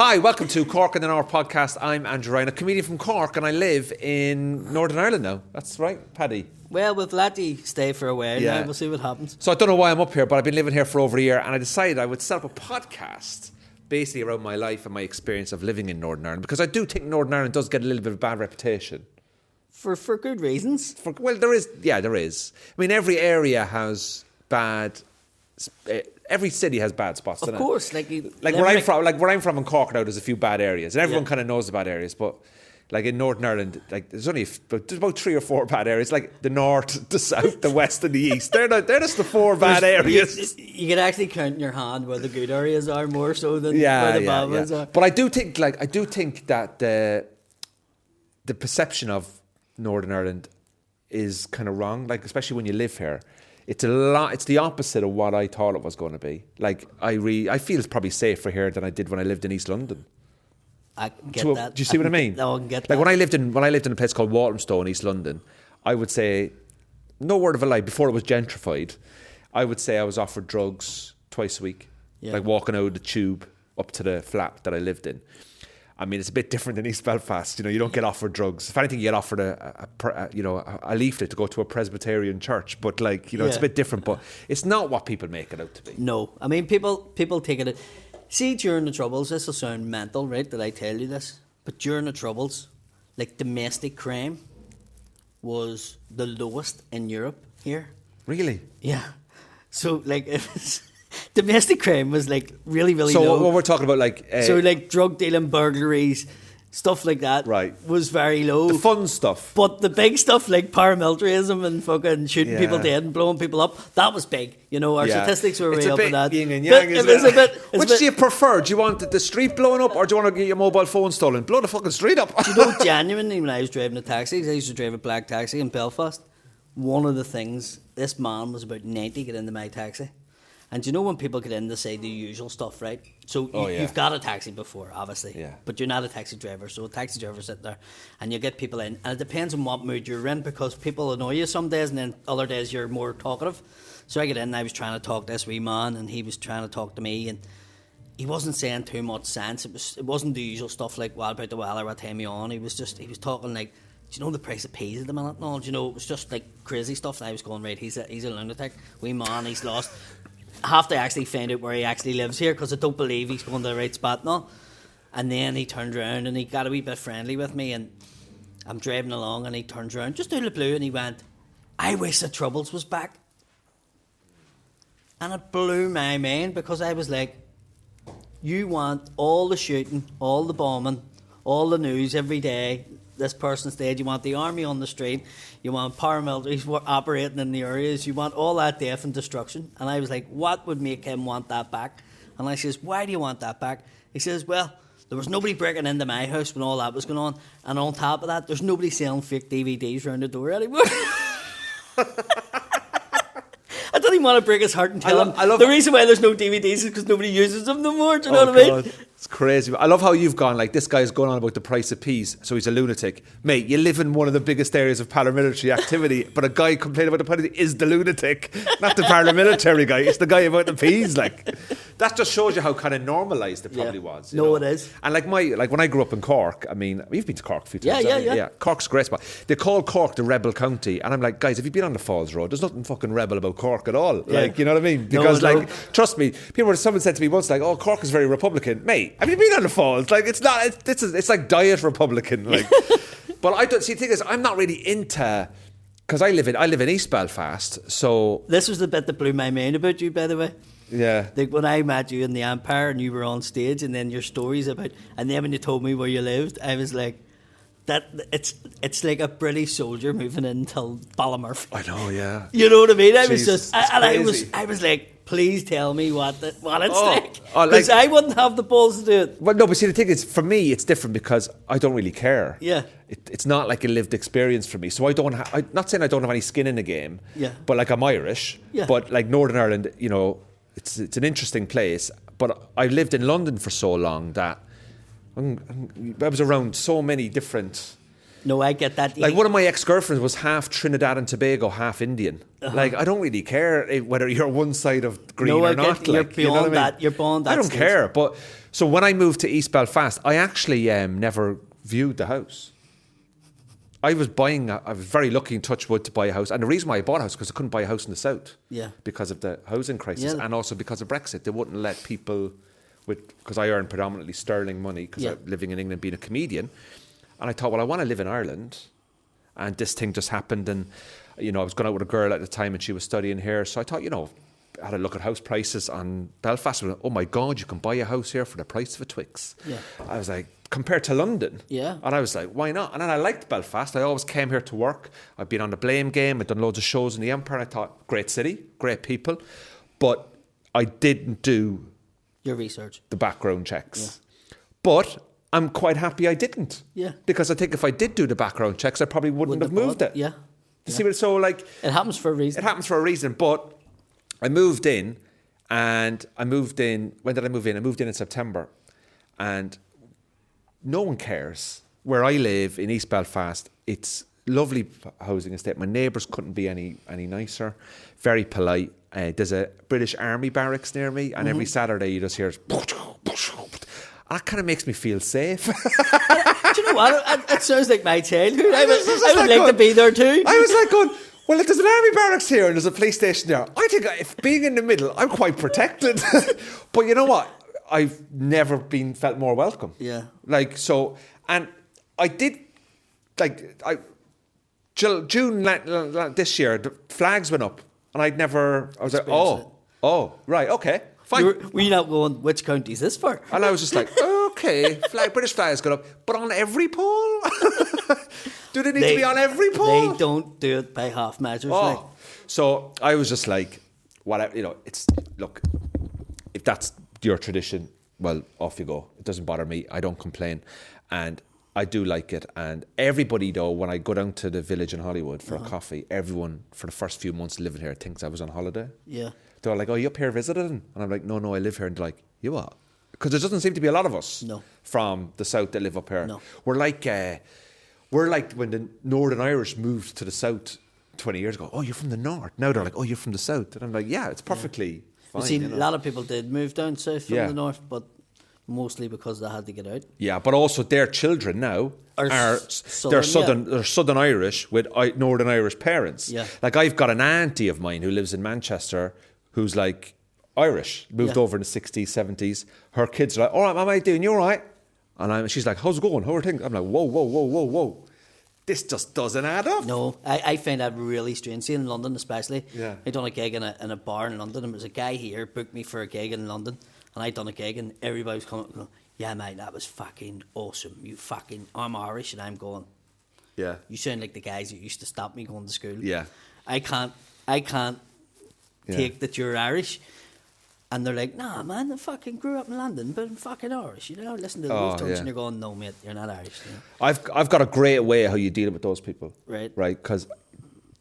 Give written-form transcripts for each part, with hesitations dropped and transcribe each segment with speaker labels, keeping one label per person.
Speaker 1: Hi, welcome to Cork and the North podcast. I'm Andrew Ryan, a comedian from Cork, and I live in Northern Ireland now. That's right, Paddy.
Speaker 2: Well, we'll let you stay for a while now. We'll see what happens.
Speaker 1: So I don't know why I'm up here, but I've been living here for over a year, and I decided I would set up a podcast basically around my life and my experience of living in Northern Ireland, because I do think Northern Ireland does get a little bit of a bad reputation.
Speaker 2: For good reasons.
Speaker 1: Well, there is. I mean, every area has bad... Every city has bad spots.
Speaker 2: Of course,
Speaker 1: like where I'm from in Cork now, there's a few bad areas, and everyone kind of knows the bad areas. But like in Northern Ireland, like there's about 3 or 4 bad areas. Like the north, the south, the west, and the east. They're just the 4 bad areas.
Speaker 2: You can actually count in your hand where the good areas are more so than where the bad ones are.
Speaker 1: But I do think that the perception of Northern Ireland is kind of wrong. Like especially when you live here. It's the opposite of what I thought it was going to be. Like I feel it's probably safer here than I did when I lived in East London.
Speaker 2: I get that.
Speaker 1: Do you see what I mean?
Speaker 2: No, I can get
Speaker 1: like
Speaker 2: that.
Speaker 1: when I lived in a place called Walthamstow in East London, I would say, no word of a lie, before it was gentrified, I would say I was offered drugs twice a week, like walking out of the tube up to the flat that I lived in. I mean, it's a bit different than East Belfast. You know, you don't get offered drugs. If anything, you get offered a leaflet to go to a Presbyterian church. But it's a bit different. But it's not what people make it out to be.
Speaker 2: No, I mean, people take it. See, during the Troubles, this will sound mental, right? That I tell you this, but during the Troubles, like domestic crime was the lowest in Europe here.
Speaker 1: Really?
Speaker 2: Yeah. So like it was. Domestic crime was like really, really low.
Speaker 1: So what we're talking about, like
Speaker 2: drug dealing, burglaries, stuff like that,
Speaker 1: right,
Speaker 2: was very low.
Speaker 1: The fun stuff,
Speaker 2: but the big stuff like paramilitarism and fucking shooting people dead and blowing people up, that was big. You know, our statistics were way up on that.
Speaker 1: Yin and yang, Which
Speaker 2: do
Speaker 1: you prefer? Do you want the street blowing up, or do you want to get your mobile phone stolen? Blow the fucking street up.
Speaker 2: Do you know, genuinely, when I was driving a taxi, I used to drive a black taxi in Belfast. One of the things, this man was about 90 get into my taxi. And you know when people get in, they say the usual stuff, right? So you've got a taxi before, obviously, but you're not a taxi driver. So a taxi driver sit there, and you get people in, and it depends on what mood you're in, because people annoy you some days, and then other days you're more talkative. So I get in, and I was trying to talk to this wee man, and he was trying to talk to me, and he wasn't saying too much sense. It wasn't the usual stuff like what about the weather, what time you on. He was talking like, do you know the price of peas at the minute? No, do you know, it was just like crazy stuff. And I was going, right, he's a lunatic, wee man, he's lost. I have to actually find out where he actually lives here, because I don't believe he's going to the right spot now. And then he turned around and he got a wee bit friendly with me, and I'm driving along and he turns around just out of the blue and he went, I wish the Troubles was back. And it blew my mind, because I was like, you want all the shooting, all the bombing, all the news every day, this person's dead, you want the army on the street, you want paramilitaries operating in the areas, you want all that death and destruction. And I was like, what would make him want that back? And I says, why do you want that back? He says, well, there was nobody breaking into my house when all that was going on, and on top of that, there's nobody selling fake DVDs around the door anymore. I don't even want to break his heart and tell him the reason why there's no DVDs is because nobody uses them no more. Do you know what I mean?
Speaker 1: It's crazy. I love how you've gone like, this guy's going on about the price of peas, so he's a lunatic. Mate, you live in one of the biggest areas of paramilitary activity, but a guy complaining about the price of is the lunatic, not the paramilitary guy. It's the guy about the peas. Like, that just shows you how kind of normalised it probably was.
Speaker 2: No, it is.
Speaker 1: And like when I grew up in Cork, I mean, you've been to Cork a few times.
Speaker 2: Yeah.
Speaker 1: Cork's a great spot. They call Cork the rebel county, and I'm like, guys, have you been on the Falls Road? There's nothing fucking rebel about Cork at all.
Speaker 2: Yeah.
Speaker 1: Like, you know what I mean? Because trust me, someone said to me once, like, oh, Cork is very Republican. Mate, have you been on the Falls? Like, it's not. It's like diet Republican. Like, but I don't see. The thing is, I'm not really into, because I live in East Belfast. So
Speaker 2: this was the bit that blew my mind about you, by the way.
Speaker 1: Yeah.
Speaker 2: Like when I met you in the Empire and you were on stage, and then your stories about, and then when you told me where you lived, I was like, that it's like a British soldier moving into Ballymurphy.
Speaker 1: I know, yeah.
Speaker 2: You know what I mean? I
Speaker 1: Jesus,
Speaker 2: was like, please tell me what it's like. Because I wouldn't have the balls to do it.
Speaker 1: Well, no, but see, the thing is, for me, it's different because I don't really care.
Speaker 2: Yeah.
Speaker 1: It's not like a lived experience for me. So I'm not saying I don't have any skin in the game.
Speaker 2: Yeah. But
Speaker 1: like, I'm Irish.
Speaker 2: Yeah.
Speaker 1: But like Northern Ireland, you know, it's an interesting place. But I lived in London for so long that I was around so many different
Speaker 2: No, I get that.
Speaker 1: Like one of my ex-girlfriends was half Trinidad and Tobago, half Indian. Like I don't really care whether you're one side of green or not.
Speaker 2: You're
Speaker 1: like,
Speaker 2: beyond
Speaker 1: you know what I mean?
Speaker 2: that. You're beyond that.
Speaker 1: I don't care. But so when I moved to East Belfast, I actually never viewed the house. I was very lucky in touch wood to buy a house. And the reason why I bought a house because I couldn't buy a house in the south.
Speaker 2: Yeah.
Speaker 1: Because of the housing crisis and also because of Brexit. They wouldn't let people because I earn predominantly sterling money because I'm living in England being a comedian. And I thought, well, I want to live in Ireland. And this thing just happened. And, you know, I was going out with a girl at the time and she was studying here. So I thought, you know, I had a look at house prices on Belfast. Oh my God, you can buy a house here for the price of a Twix. Yeah. I was like, compared to London. Yeah. And I was like, why not? And then I liked Belfast. I always came here to work. I've been on the Blame Game. I've done loads of shows in the Empire. And I thought, great city, great people. But I didn't do
Speaker 2: your research,
Speaker 1: the background checks. Yeah. But I'm quite happy I didn't. Yeah. Because I think if I did do the background checks, I probably wouldn't have moved it.
Speaker 2: Yeah.
Speaker 1: You see what? So like,
Speaker 2: it happens for a reason.
Speaker 1: It happens for a reason. But I moved in, and I moved in. When did I move in? I moved in September, and no one cares where I live in East Belfast. It's lovely housing estate. My neighbours couldn't be any nicer. Very polite. There's a British Army barracks near me, and every Saturday you just hear. That kind of makes me feel safe.
Speaker 2: Do you know what? It sounds like my childhood. I would like to be there too.
Speaker 1: I was like going, well, if there's an army barracks here and there's a police station there, I think if being in the middle, I'm quite protected. But you know what? I've never felt more welcome. Yeah. Like, so, and I did, like, June this year, the flags went up and I was like, oh, right, okay. Fine.
Speaker 2: Were you not going, which county is this for?
Speaker 1: And I was just like, okay, British flag has gone up, but on every poll? Do they need to be on every poll?
Speaker 2: They don't do it by half measures.
Speaker 1: Oh. Like. So I was just like, whatever, you know, look, if that's your tradition, well, off you go. It doesn't bother me. I don't complain. And I do like it. And everybody, though, when I go down to the village in Hollywood for a coffee, everyone, for the first few months living here, thinks I was on holiday. Yeah. They're like, oh, you up here visiting? And I'm like, no, I live here. And they're like, you what? Because there doesn't seem to be a lot of us from the south that live up here. No. We're like when the Northern Irish moved to the south 20 years ago. Oh, you're from the north. Now they're like, oh, you're from the south. And I'm like, yeah, it's perfectly fine.
Speaker 2: You see, a lot of people did move down south from the north, but mostly because they had to get out.
Speaker 1: Yeah, but also their children now are Southern Irish with Northern Irish parents. Yeah. Like I've got an auntie of mine who lives in Manchester who's like Irish, moved over in the 60s, 70s. Her kids are like, all right, Mum, how you doing? You all right? And she's like, how's it going? How are things? I'm like, whoa. This just doesn't add up.
Speaker 2: No, I find that really strange. See, in London especially, I done a gig in a bar in London, and there was a guy here booked me for a gig in London, and I done a gig, and everybody was coming up going, yeah, mate, that was fucking awesome. I'm Irish, and I'm going, yeah. You sound like the guys that used to stop me going to school. Yeah. I can't take that you're Irish. And they're like, nah, man, I fucking grew up in London, but I'm fucking Irish, you know? Listen to the Wolf Tones, and you're going, no, mate, you're not Irish. You know?
Speaker 1: I've got a great way how you deal with those people. Right. Because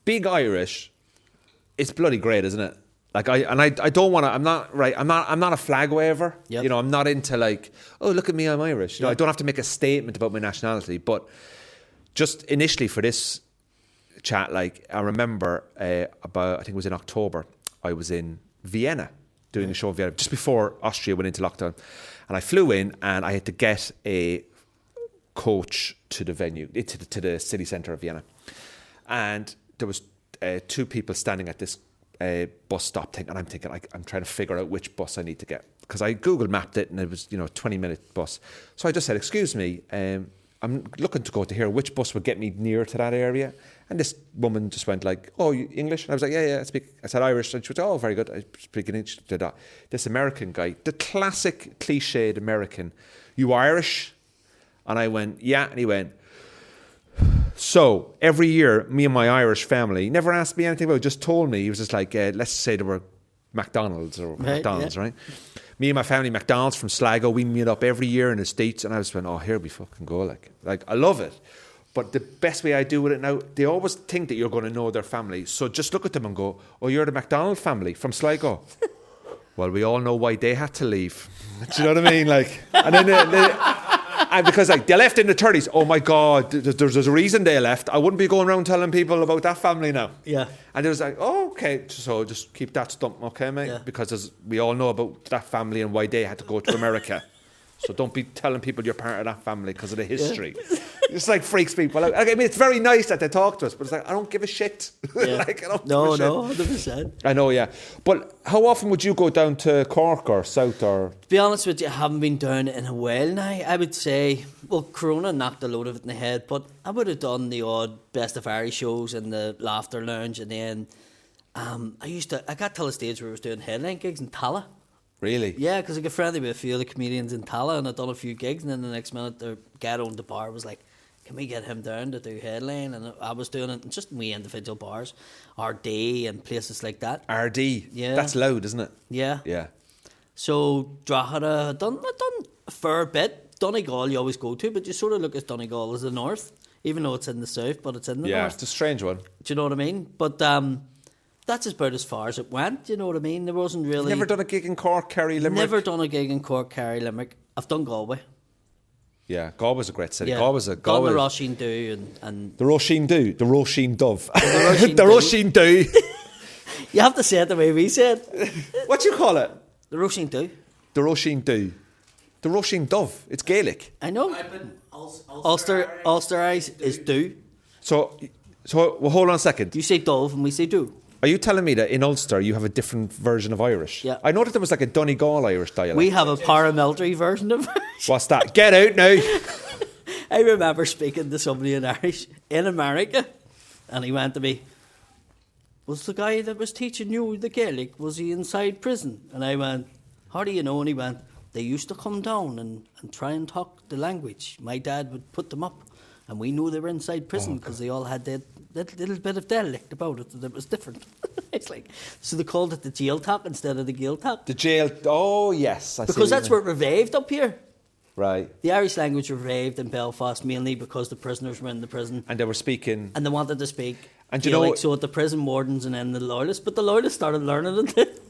Speaker 1: being Irish, it's bloody great, isn't it? Like, I don't want to, I'm not a flag waver. Yep. You know, I'm not into like, oh, look at me, I'm Irish. You know, I don't have to make a statement about my nationality. But just initially for this chat, like, I remember I think it was in October, I was in Vienna doing a show in Vienna just before Austria went into lockdown, and I flew in and I had to get a coach to the venue, to the city centre of Vienna, and there was two people standing at this bus stop thing, and I'm thinking I'm trying to figure out which bus I need to get, because I Google mapped it and it was 20-minute bus. So I just said, excuse me, I'm looking to go to here, which bus would get me near to that area? And this woman just went like, oh, you English? And I was like, yeah, I said Irish. And she went, oh, very good. I speak English. This American guy, the classic cliched American, you Irish? And I went, yeah. And he went, so every year, me and my Irish family, never asked me anything about it, just told me. He was just like, let's say there were McDonald's, right? Me and my family, McDonald's from Sligo, we meet up every year in the States. And I was went, oh, here we fucking go. Like I love it. But the best way I do with it now, they always think that you're going to know their family. So just look at them and go, oh, you're the McDonald family from Sligo. Well, we all know why they had to leave. Do you know what I mean? Like, and then And because like they left in the 30s, oh my God, there's a reason they left. I wouldn't be going around telling people about that family now.
Speaker 2: Yeah.
Speaker 1: And it was like, oh, okay, so just keep that stump, okay, mate?
Speaker 2: Yeah.
Speaker 1: Because as we all know about that family and why they had to go to America. So don't be telling people you're part of that family because of the history. Yeah. It's like freaks people out. I mean, it's very nice that they talk to us, but it's like, I don't give a shit.
Speaker 2: Yeah.
Speaker 1: Like, I don't
Speaker 2: no,
Speaker 1: give a
Speaker 2: no,
Speaker 1: shit.
Speaker 2: 100%.
Speaker 1: I know, yeah. But how often would you go down to Cork or South or?
Speaker 2: To be honest with you, I haven't been down in a while now. I would say, well, Corona knocked a load of it in the head, but I would have done the odd Best of Irish shows in the Laughter Lounge, and then I got to the stage where I was doing headline gigs in Tala.
Speaker 1: Really?
Speaker 2: Yeah, because I got friendly with a few of the comedians in Tala, and I'd done a few gigs, and then the next minute the guy owned the bar was like, can we get him down to do headline? And I was doing it in just wee individual bars, RD and places like that.
Speaker 1: RD?
Speaker 2: Yeah.
Speaker 1: That's loud, isn't it?
Speaker 2: Yeah.
Speaker 1: Yeah.
Speaker 2: So Drogheda, I've done a fair bit. Donegal you always go to, but you sort of look at Donegal as the north, even though it's in the south, but it's in the north.
Speaker 1: Yeah, it's a strange one.
Speaker 2: Do you know what I mean? But that's about as far as it went, you know what I mean? There wasn't really...
Speaker 1: Never done a gig in Cork, Kerry, Limerick?
Speaker 2: Never done a gig in Cork, Kerry, Limerick. I've done Galway.
Speaker 1: Yeah, Galway's a great city.
Speaker 2: Yeah.
Speaker 1: Galway's a...
Speaker 2: Done the Roisin Do and...
Speaker 1: The Roisin Do. The Roisin Dove.
Speaker 2: The
Speaker 1: Roisin Do.
Speaker 2: You have to say it the way we said.
Speaker 1: What do you call it?
Speaker 2: The Roisin Do.
Speaker 1: The Roisin Do. The Roisin Dove. It's Gaelic.
Speaker 2: I know. Ulster Eyes is Do.
Speaker 1: So well, hold on a second.
Speaker 2: You say Dove and we say Do.
Speaker 1: Are you telling me that in Ulster you have a different version of Irish?
Speaker 2: Yeah.
Speaker 1: I know that there was like a Donegal Irish dialect.
Speaker 2: We have a paramilitary version of Irish.
Speaker 1: What's that? Get out now.
Speaker 2: I remember speaking to somebody in Irish in America, and he went to me, was the guy that was teaching you the Gaelic, was he inside prison? And I went, how do you know? And he went, they used to come down and try and talk the language. My dad would put them up, and we knew they were inside prison because they all had that little bit of dialect about it that was different. It's like, so they called it the jail talk instead of the Gael talk.
Speaker 1: The jail, oh yes.
Speaker 2: Because that's where it revived up here.
Speaker 1: Right.
Speaker 2: The Irish language revived in Belfast mainly because the prisoners were in the prison.
Speaker 1: And they were speaking.
Speaker 2: And they wanted to speak
Speaker 1: and
Speaker 2: Gaelic, so at the prison wardens and then the loyalists. But the loyalists started learning it.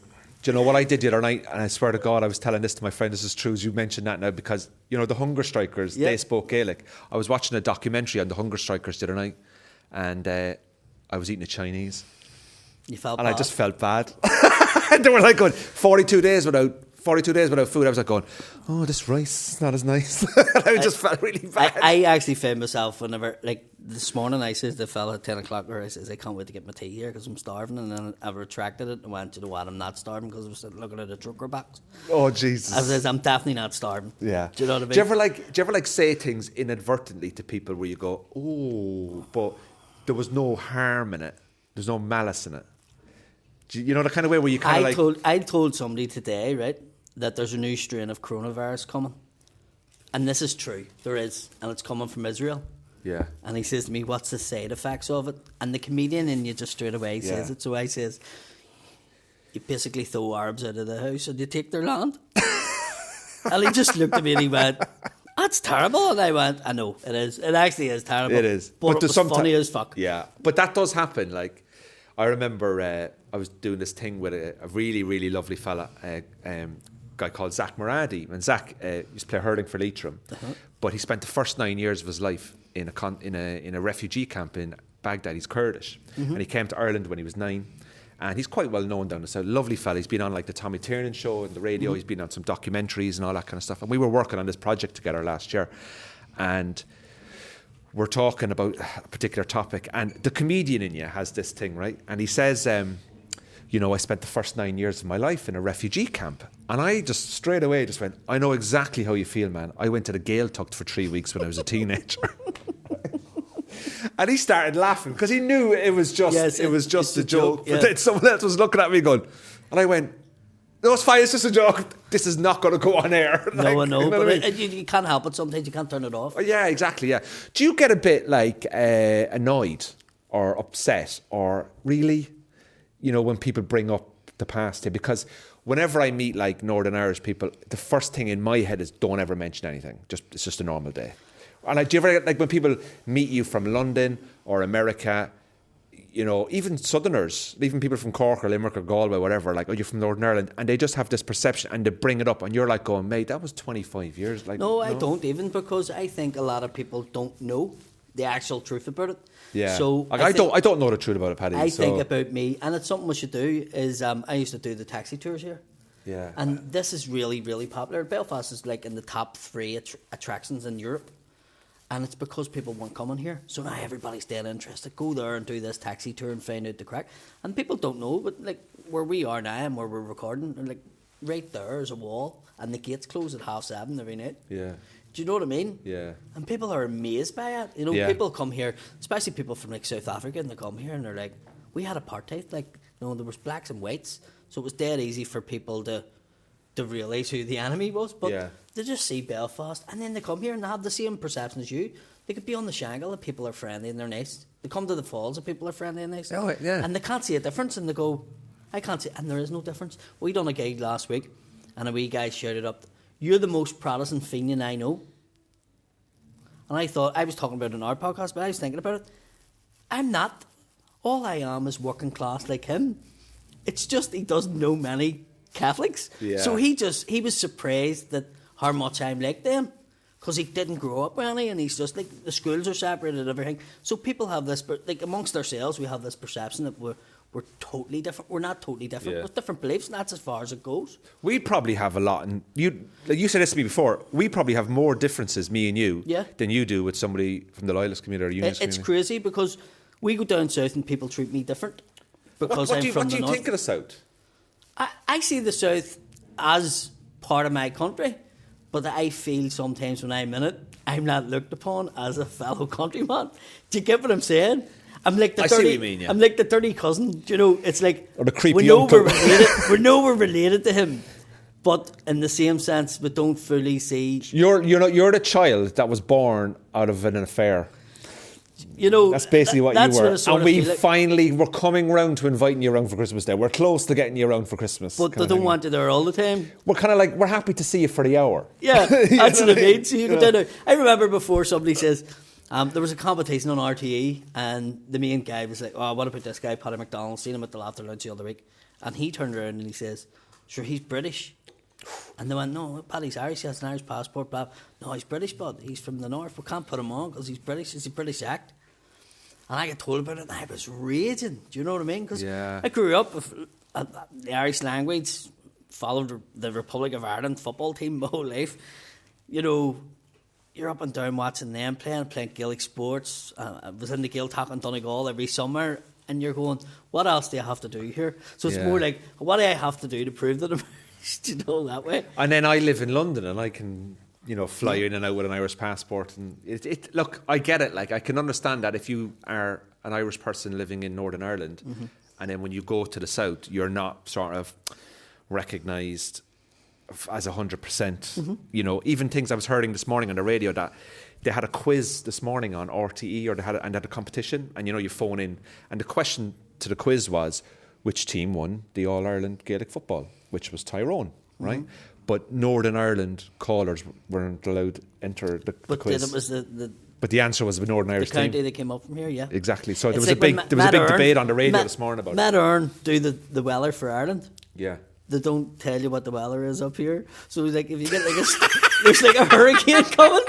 Speaker 1: Do you know what I did the other night? And I swear to God, I was telling this to my friend. This is true as you mentioned that now because, you know, the hunger strikers, they spoke Gaelic. I was watching a documentary on the hunger strikers the other night and I was eating a Chinese.
Speaker 2: You felt
Speaker 1: and
Speaker 2: bad?
Speaker 1: I just felt bad. They were like going 42 days without food. I was like going, oh, this rice is not as nice. I just felt really bad.
Speaker 2: I actually found myself whenever, like this morning, I said to the fella at 10 o'clock, where I says, I can't wait to get my tea here because I'm starving. And then I retracted it and went, you know what, I'm not starving because I was looking at the trucker box.
Speaker 1: Oh, Jesus.
Speaker 2: I says, I'm definitely not starving.
Speaker 1: Yeah.
Speaker 2: Do you know what I mean?
Speaker 1: Do you ever say things inadvertently to people where you go, oh, but there was no harm in it. There's no malice in it. You know the kind of way where you kind of like...
Speaker 2: I told somebody today, right, that there's a new strain of coronavirus coming. And this is true. There is. And it's coming from Israel.
Speaker 1: Yeah.
Speaker 2: And he says to me, what's the side effects of it? And the comedian in you just straight away says it. So I says, you basically throw Arabs out of the house and you take their land. And he just looked at me and he went, that's terrible. And I went, I know, it is. It actually is terrible.
Speaker 1: It is.
Speaker 2: But it was funny as fuck.
Speaker 1: Yeah. But that does happen. Like, I remember I was doing this thing with a really, really lovely fella, a guy called Zach Moradi. And Zach used to play hurling for Leitrim. Uh-huh. But he spent the first 9 years of his life in a refugee camp in Baghdad. He's Kurdish. Mm-hmm. And he came to Ireland when he was 9. And he's quite well known down the south. Lovely fella. He's been on like the Tommy Tiernan show and the radio. Mm-hmm. He's been on some documentaries and all that kind of stuff. And we were working on this project together last year. And we're talking about a particular topic. And the comedian in you has this thing, right? And he says, you know, I spent the first 9 years of my life in a refugee camp. And I just straight away just went, I know exactly how you feel, man. I went to the Gaeltacht for 3 weeks when I was a teenager. And he started laughing because he knew it was just a joke.
Speaker 2: Yeah.
Speaker 1: But then someone else was looking at me going, and I went, no, it's fine, it's just a joke. This is not going to go on air.
Speaker 2: No, I know,
Speaker 1: you know
Speaker 2: but you can't help it. Sometimes you can't turn it off.
Speaker 1: Yeah, exactly, yeah. Do you get a bit like annoyed or upset or really, you know, when people bring up the past here? Because whenever I meet like Northern Irish people, the first thing in my head is don't ever mention anything. It's just a normal day. And do you ever, like when people meet you from London or America, you know, even Southerners, even people from Cork or Limerick or Galway, whatever, like, oh, you're from Northern Ireland, and they just have this perception, and they bring it up, and you're like going, mate, that was 25 years. Like,
Speaker 2: no, I don't even, because I think a lot of people don't know the actual truth about it.
Speaker 1: Yeah.
Speaker 2: So
Speaker 1: like, I don't know the truth about it, Paddy.
Speaker 2: I think about me, and it's something we should do, is I used to do the taxi tours here.
Speaker 1: Yeah.
Speaker 2: And this is really, really popular. Belfast is like in the top 3 attractions in Europe. And it's because people weren't coming here. So now everybody's dead interested. Go there and do this taxi tour and find out the crack. And people don't know, but like where we are now and where we're recording, like right there is a wall, and the gates close at 7:30 every night.
Speaker 1: Yeah.
Speaker 2: Do you know what I mean?
Speaker 1: Yeah.
Speaker 2: And people are amazed by it. You know, people come here, especially people from like South Africa, and they come here and they're like, we had apartheid. Like, you know, there was blacks and whites. So it was dead easy for people to realise who the enemy was, but they just see Belfast, and then they come here and they have the same perception as you. They could be on the Shangle and people are friendly and they're nice. They come to the Falls and people are friendly and nice.
Speaker 1: Oh, yeah.
Speaker 2: And they can't see a difference, and they go, I can't see, and there is no difference. We done a gig last week, and a wee guy shouted up, "You're the most Protestant Fenian I know." And I thought, I was talking about it in our podcast, but I was thinking about it. I'm not. All I am is working class like him. It's just he doesn't know many Catholics.
Speaker 1: Yeah.
Speaker 2: So he was surprised that how much I'm like them, because he didn't grow up with any, and he's just like, the schools are separated and everything. So people have this, like amongst ourselves, we have this perception that we're totally different. We're not totally different.
Speaker 1: Yeah.
Speaker 2: With different beliefs, and that's as far as it goes.
Speaker 1: We probably have a lot, and you said this to me before, we probably have more differences, me and you, than you do with somebody from the Loyalist community or Unionist community.
Speaker 2: It's crazy, because we go down south and people treat me different. Because
Speaker 1: what do
Speaker 2: I'm
Speaker 1: you think of the South?
Speaker 2: I see the South as part of my country, but I feel sometimes when I'm in it, I'm not looked upon as a fellow countryman. Do you get what I'm saying? I'm like the
Speaker 1: I see what you mean, yeah.
Speaker 2: I'm like the dirty cousin. Do you know, it's like,
Speaker 1: or the creepy
Speaker 2: we know
Speaker 1: uncle.
Speaker 2: we know we're related to him, but in the same sense, we don't fully see.
Speaker 1: You're the child that was born out of an affair.
Speaker 2: You know,
Speaker 1: that's basically what you were. And we
Speaker 2: finally
Speaker 1: we're coming round to inviting you around for Christmas Day. We're close to getting you around for Christmas.
Speaker 2: But they don't want you there all the time.
Speaker 1: We're kind of like, we're happy to see you for the hour.
Speaker 2: Yeah, that's what I mean. So you go down there. I remember before somebody says, there was a competition on RTE, and the main guy was like, "Oh, what about this guy, Paddy McDonnell? Seen him at the Laughter Lunch the other week." And he turned around and he says, "Sure, he's British." And they went, "No, Paddy's Irish. He has an Irish passport." Blah. "No, he's British, but he's from the north. We can't put him on because he's British. It's a British act." And I got told about it, and I was raging. Do you know what I mean? Because I grew up with the Irish language, followed the Republic of Ireland football team my whole life. You know, you're up and down watching them playing Gaelic sports. I was in the Gaeltacht in Donegal every summer, and you're going, what else do I have to do here? So it's more like, what do I have to do to prove that I'm Irish? Do you know, that way?
Speaker 1: And then I live in London, and I can, you know, fly in and out with an Irish passport. And look, I get it. Like, I can understand that if you are an Irish person living in Northern Ireland, and then when you go to the South, you're not sort of recognised as 100%. You know, even things I was hearing this morning on the radio, that they had a quiz this morning on RTE, or they had a competition, and you know, you phone in, and the question to the quiz was, which team won the All-Ireland Gaelic football, which was Tyrone, right? But Northern Ireland callers weren't allowed to enter the quiz.
Speaker 2: It was
Speaker 1: but the answer was the Northern Irish
Speaker 2: the county
Speaker 1: team.
Speaker 2: that came up from here, yeah.
Speaker 1: Exactly. So
Speaker 2: It's
Speaker 1: there was
Speaker 2: like
Speaker 1: a big debate on the radio this morning about
Speaker 2: Matt Earn do the weather for Ireland.
Speaker 1: Yeah.
Speaker 2: They don't tell you what the weather is up here. So it's like, if you get like there's like a hurricane coming,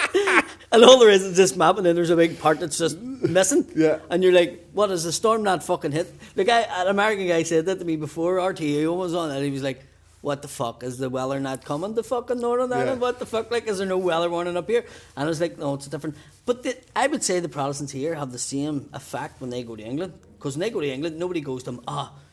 Speaker 2: and all there is this map, and then there's a big part that's just missing.
Speaker 1: Yeah.
Speaker 2: And you're like, what, is the storm not fucking hit? The guy, an American guy said that to me before RTE was on, and he was like, what the fuck, is the weather not coming to fucking Northern Ireland? What the fuck, like, is there no weather warning up here? And I was like, no, it's different. But I would say the Protestants here have the same effect when they go to England. Because when they go to England, nobody goes to them,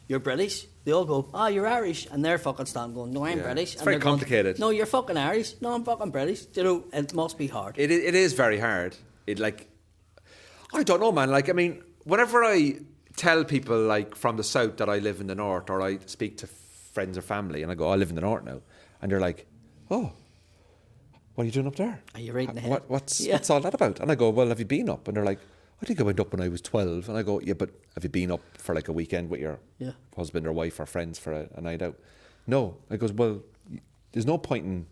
Speaker 2: you're British. They all go, you're Irish. And they're fucking standing going, no, I'm British.
Speaker 1: It's very complicated.
Speaker 2: Going, no, you're fucking Irish. No, I'm fucking British. You know, it must be hard.
Speaker 1: It is very hard. I don't know, man. Like, I mean, whenever I tell people, like, from the South that I live in the North, or I speak to friends or family, and I go, I live in the North now, and they're like, oh, what are you doing up there?
Speaker 2: Are you right in the head?
Speaker 1: What's all that about? And I go, well, have you been up? And they're like, I think I went up when I was 12. And I go, yeah, but have you been up for like a weekend with your husband or wife or friends for a night out? No. I goes, well, there's no point in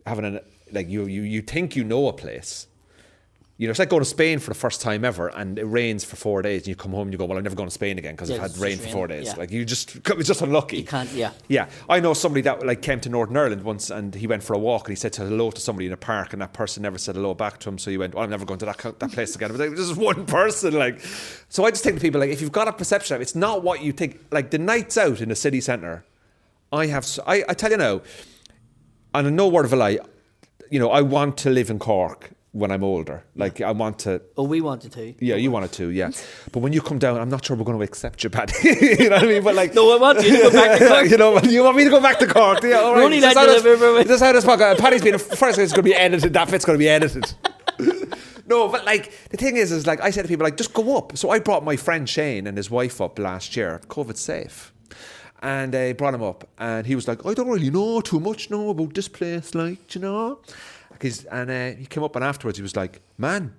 Speaker 1: having like, you think you know a place. You know, it's like going to Spain for the first time ever, and it rains for 4 days, and you come home and you go, well, I'm never going to Spain again because I've had rain for 4 days.
Speaker 2: Yeah.
Speaker 1: Like, it was just unlucky.
Speaker 2: You can't, yeah.
Speaker 1: Yeah. I know somebody that like came to Northern Ireland once, and he went for a walk, and he said hello to somebody in a park, and that person never said hello back to him, so he went, well, I'm never going to that place again. But like, this is one person, like. So I just think to people, like, if you've got a perception of it, it's not what you think. Like, the nights out in the city centre, I tell you now, and no word of a lie, you know, I want to live in Cork when I'm older. Like, I want to...
Speaker 2: Oh, we wanted to.
Speaker 1: Yeah, you wanted to, yeah. But when you come down, I'm not sure we're going to accept you, Paddy. You know what I mean? But like...
Speaker 2: No, I want you to go back to Cork.
Speaker 1: You know, you want me to go back to Cork? Yeah, all right.
Speaker 2: Only that you live here,
Speaker 1: That's how this podcast... Paddy's been... First, it's going to be edited. That bit's going to be edited. No, but like, the thing is like, I said to people, like, just go up. So I brought my friend Shane and his wife up last year, COVID safe. And I brought him up, and he was like, I don't really know too much now about this place, like, you know. And he came up, and afterwards he was like, man,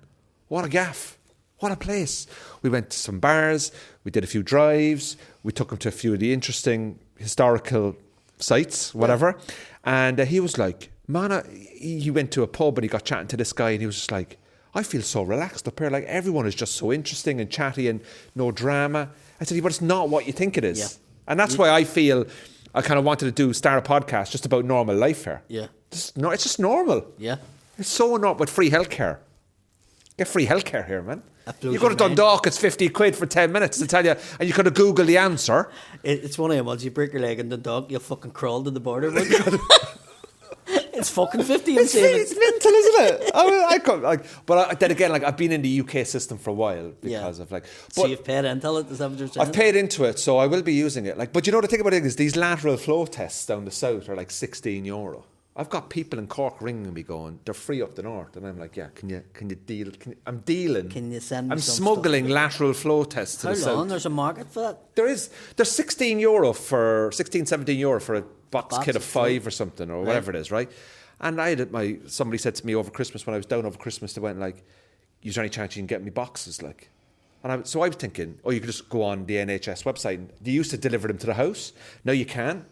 Speaker 1: what a gaff. What a place. We went to some bars, we did a few drives, we took him to a few of the interesting historical sites, whatever. Yeah. And he was like, man, he went to a pub and he got chatting to this guy, and he was just like, I feel so relaxed up here. Like, everyone is just so interesting and chatty and no drama. I said, but it's not what you think it is. Yeah. And that's why I feel I kind of wanted to start a podcast just about normal life here.
Speaker 2: Yeah.
Speaker 1: It's just normal.
Speaker 2: Yeah.
Speaker 1: It's so not with free healthcare. Get free healthcare here, man. You go to
Speaker 2: mind.
Speaker 1: Dundalk, it's 50 quid for 10 minutes to tell you, and you could have Googled the answer.
Speaker 2: It's one of them, once you break your leg in Dundalk, you'll fucking crawl to the border. It's fucking 50 and savings.
Speaker 1: It's mental, isn't it? But then again, like, I've been in the UK system for a while because of like.
Speaker 2: So you've paid into it, is that what you're saying?
Speaker 1: I've paid into it, so I will be using it. Like, but you know, the thing about it is these lateral flow tests down the south are like €16. I've got people in Cork ringing me going, they're free up the north, and I'm like, yeah, can you deal? I'm dealing.
Speaker 2: Can you send me
Speaker 1: I'm
Speaker 2: some
Speaker 1: smuggling
Speaker 2: stuff?
Speaker 1: lateral flow tests to the south.
Speaker 2: How long? There's a market for that?
Speaker 1: There's €16 for €17 for a box kit of 5 or something, or whatever it is, right? And somebody said to me over Christmas, when I was down over Christmas, they went like, is there any chance you can get me boxes? Like, so I was thinking, you could just go on the NHS website. And they used to deliver them to the house. Now you can.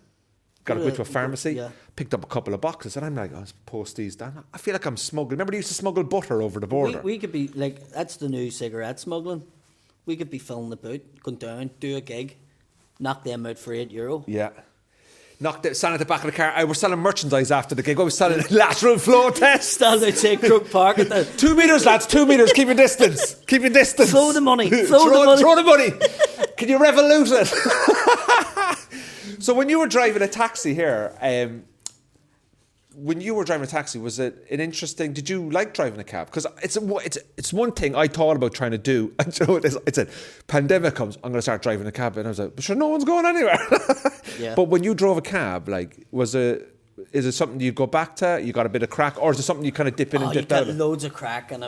Speaker 1: Got to go to a pharmacy, picked up a couple of boxes, and I'm like, I'll post these down. I feel like I'm smuggling. Remember they used to smuggle butter over the border?
Speaker 2: We could be, like, that's the new cigarette smuggling. We could be filling the boot, going down, do a gig, knock them out for €8.
Speaker 1: Yeah. Stand at the back of the car. I was selling merchandise after the gig. I was selling lateral flow tests.
Speaker 2: Stand outside Crook Park at the
Speaker 1: 2 metres, lads, 2 metres. Keep your distance. Keep your distance.
Speaker 2: Throw the money.
Speaker 1: Throw the money. Can you revolute it? So when you were driving a taxi here, was it an interesting? Did you like driving a cab? Because it's one thing I thought about trying to do. And you know what it said, pandemic comes, I'm going to start driving a cab, and I was like, but sure, no one's going anywhere.
Speaker 2: Yeah.
Speaker 1: But when you drove a cab, like, is it something you'd go back to? You got a bit of crack, or is it something you kind of dip in and dip out?
Speaker 2: You got loads of crack, and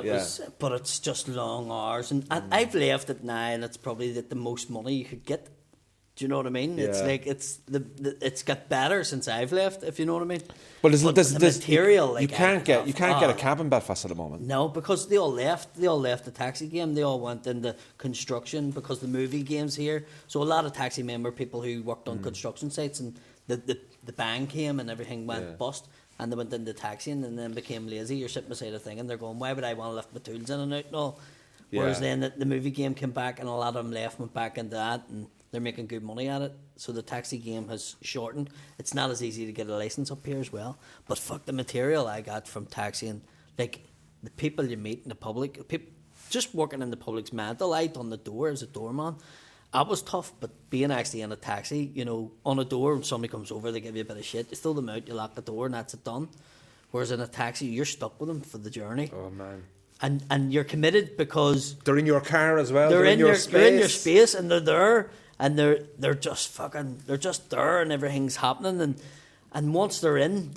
Speaker 2: but it's just long hours, and I've left it now, and it's probably the most money you could get. Do you know what I mean? Yeah. It's like it's got better since I've left, if you know what I mean.
Speaker 1: But there's
Speaker 2: material.
Speaker 1: You can't get a cab in Belfast at the moment.
Speaker 2: No, because they all left. They all left the taxi game. They all went into construction because the movie game's here. So a lot of taxi men were people who worked on construction sites, and the bang came and everything went bust, and they went into taxiing and then became lazy. You're sitting beside a thing and they're going, why would I want to lift my tools in and out and all? Whereas then the movie game came back, and a lot of them went back into that, and they're making good money at it. So the taxi game has shortened. It's not as easy to get a license up here as well. But fuck, the material I got from taxiing, like the people you meet in the public, people just working in the public's mental. I done the door as a doorman. That was tough, but being actually in a taxi, you know, on a door, when somebody comes over, they give you a bit of shit. You throw them out, you lock the door, and that's it done. Whereas in a taxi, you're stuck with them for the journey.
Speaker 1: Oh, man.
Speaker 2: And you're committed because
Speaker 1: they're in your car as well.
Speaker 2: They're in your space. They're in your space, and they're there, and they're just there, and everything's happening, and once they're in,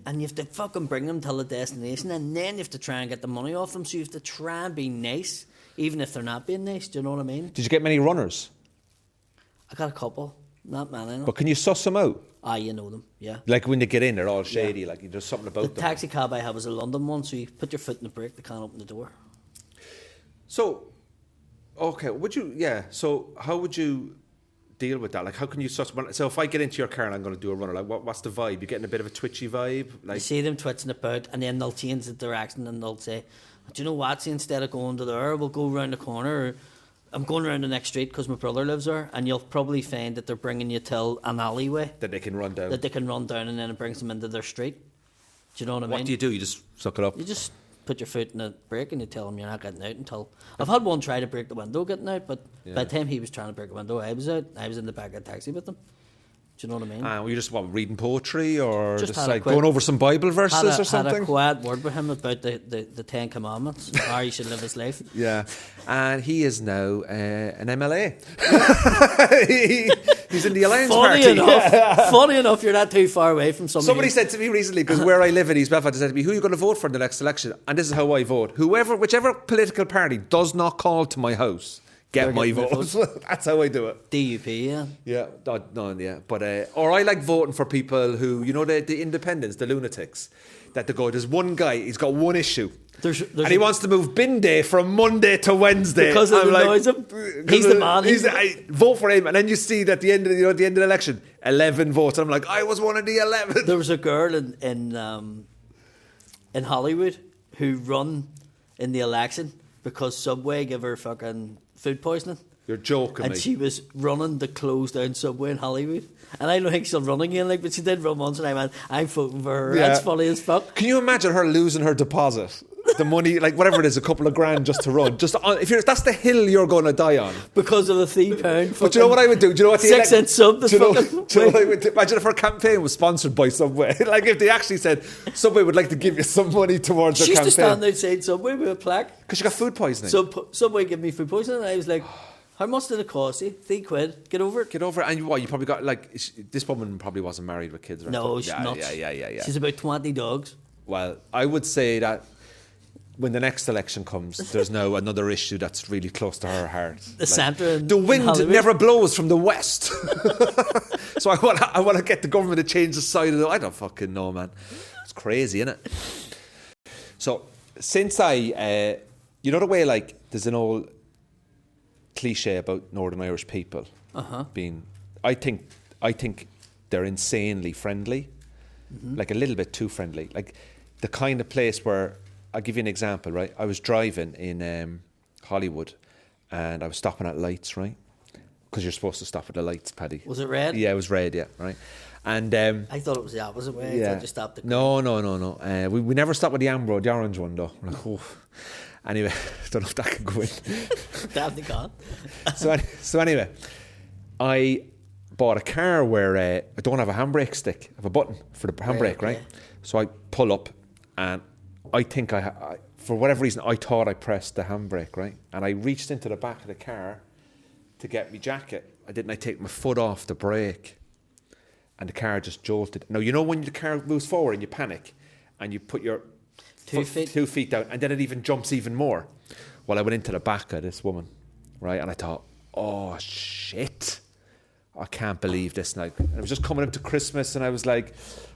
Speaker 2: and you have to fucking bring them till the destination, and then you have to try and get the money off them. So you have to try and be nice, even if they're not being nice. Do you know what I mean?
Speaker 1: Did you get many runners?
Speaker 2: I got a couple, not many. No.
Speaker 1: But can you suss them out?
Speaker 2: You know them, yeah.
Speaker 1: Like when they get in, they're all shady. Like there's something about them.
Speaker 2: The taxi cab I have is a London one, so you put your foot in the brake, they can't open the door.
Speaker 1: So, okay, would you? Yeah. So, how would you deal with that? Like, how can you so if I get into your car and I'm going to do a runner, like, what's the vibe? You're getting a bit of a twitchy vibe? Like,
Speaker 2: you see them twitching about, and then they'll change the direction and they'll say, do you know what? See, instead of going to there, we'll go round the corner. Or, I'm going around the next street because my brother lives there, and you'll probably find that they're bringing you till an alleyway
Speaker 1: that they can run down.
Speaker 2: And then it brings them into their street. Do you know what I mean?
Speaker 1: What do you do? You just suck it up?
Speaker 2: You just put your foot in the brake and you tell them you're not getting out until... I've had one try to break the window getting out, but by the time he was trying to break the window, I was out. I was in the back of the taxi with him. Do you know what I mean?
Speaker 1: Were you just reading poetry or just like
Speaker 2: quick,
Speaker 1: going over some Bible verses or something?
Speaker 2: Had a quiet word with him about the 10 Commandments, how he should live his life.
Speaker 1: Yeah, and he is now an MLA. He's in the Alliance Party.
Speaker 2: Funny enough, you're not too far away from
Speaker 1: somebody said to me recently, because where I live in East Belfast, they said to me, who are you going to vote for in the next election? And this is how I vote. Whichever political party does not call to my house, get my vote. That's how I do it.
Speaker 2: DUP, yeah.
Speaker 1: Yeah, yeah. But or I like voting for people who, you know, the independents, the lunatics, that they go, there's one guy, he's got one issue. And he wants to move bin day from Monday to Wednesday.
Speaker 2: Because it annoys him. He's the man.
Speaker 1: I vote for him, and then you see that at the end of the election, 11 votes. I'm like, I was one of the 11.
Speaker 2: There was a girl in Hollywood who run in the election because Subway gave her fucking food poisoning.
Speaker 1: You're joking,
Speaker 2: and
Speaker 1: me.
Speaker 2: She was running the closed down Subway in Hollywood. And I don't think she'll run again, but she did run once, and I went, I'm voting for her. Yeah. That's funny as fuck.
Speaker 1: Can you imagine her losing her deposit? The money, like whatever it is, a couple of grand just to run. That's the hill you're going to die on.
Speaker 2: Because of the £3.
Speaker 1: But do you know what I would do? Do you know what
Speaker 2: 6 cent sub?
Speaker 1: Do you know what I would do? Imagine if her campaign was sponsored by Subway. Like if they actually said Subway would like to give you some money towards their campaign.
Speaker 2: She used to stand outside Subway with a plaque.
Speaker 1: Because she got food poisoning.
Speaker 2: So Subway gave me food poisoning, and I was like, how much did it cost you? £3. Get over it.
Speaker 1: Get over it. And you probably got, like, this woman probably wasn't married with kids, right?
Speaker 2: No, she's not.
Speaker 1: Yeah.
Speaker 2: She's about 20 dogs.
Speaker 1: Well, I would say that when the next election comes, there's now another issue that's really close to her heart. The wind never blows from the west. So I want to get the government to change the side of it. I don't fucking know, man. It's crazy, isn't it? So since you know the way, like, there's an old cliche about Northern Irish people being, I think they're insanely friendly, like a little bit too friendly, like the kind of place where, I'll give you an example, right? I was driving in Hollywood, and I was stopping at lights, right? Because you're supposed to stop at the lights, Paddy.
Speaker 2: Was it red?
Speaker 1: Yeah, it was red, yeah, right. And I
Speaker 2: thought it was the opposite way.
Speaker 1: Yeah.
Speaker 2: I thought you stopped the
Speaker 1: No. We never stopped with the amber, the orange one though. We're like, oh. Anyway, don't know if that can go in.
Speaker 2: Definitely can't.
Speaker 1: So anyway, I bought a car where I don't have a handbrake stick. I have a button for the handbrake, right? So I pull up, and I think I for whatever reason, I thought I pressed the handbrake, right? And I reached into the back of the car to get my jacket. I take my foot off the brake, and the car just jolted. Now, you know when the car moves forward and you panic, and you put your 2 feet down, and then it even jumps even more. Well, I went into the back of this woman, right? And I thought, oh, shit. I can't believe this now. And it was just coming up to Christmas, and I was like,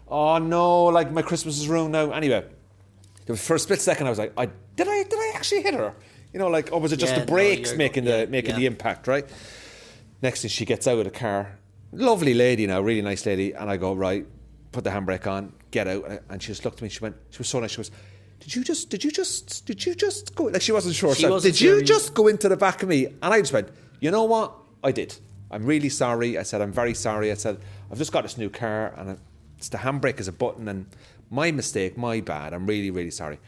Speaker 1: oh, no, like my Christmas is ruined now. Anyway, for a split second, I was like, did I actually hit her? You know, like, or was it just the brakes making the impact, right? Next thing, she gets out of the car. Lovely lady now, really nice lady. And I go, right, put the handbrake on, get out. And she just looked at me, she was so nice, she goes, Did you just go? Like, she wasn't sure. Did you just go into the back of me? And I just went, you know what? I did. I'm really sorry. I said, I'm very sorry. I said, I've just got this new car, and it's the handbrake is a button, and my mistake, my bad. I'm really, really sorry.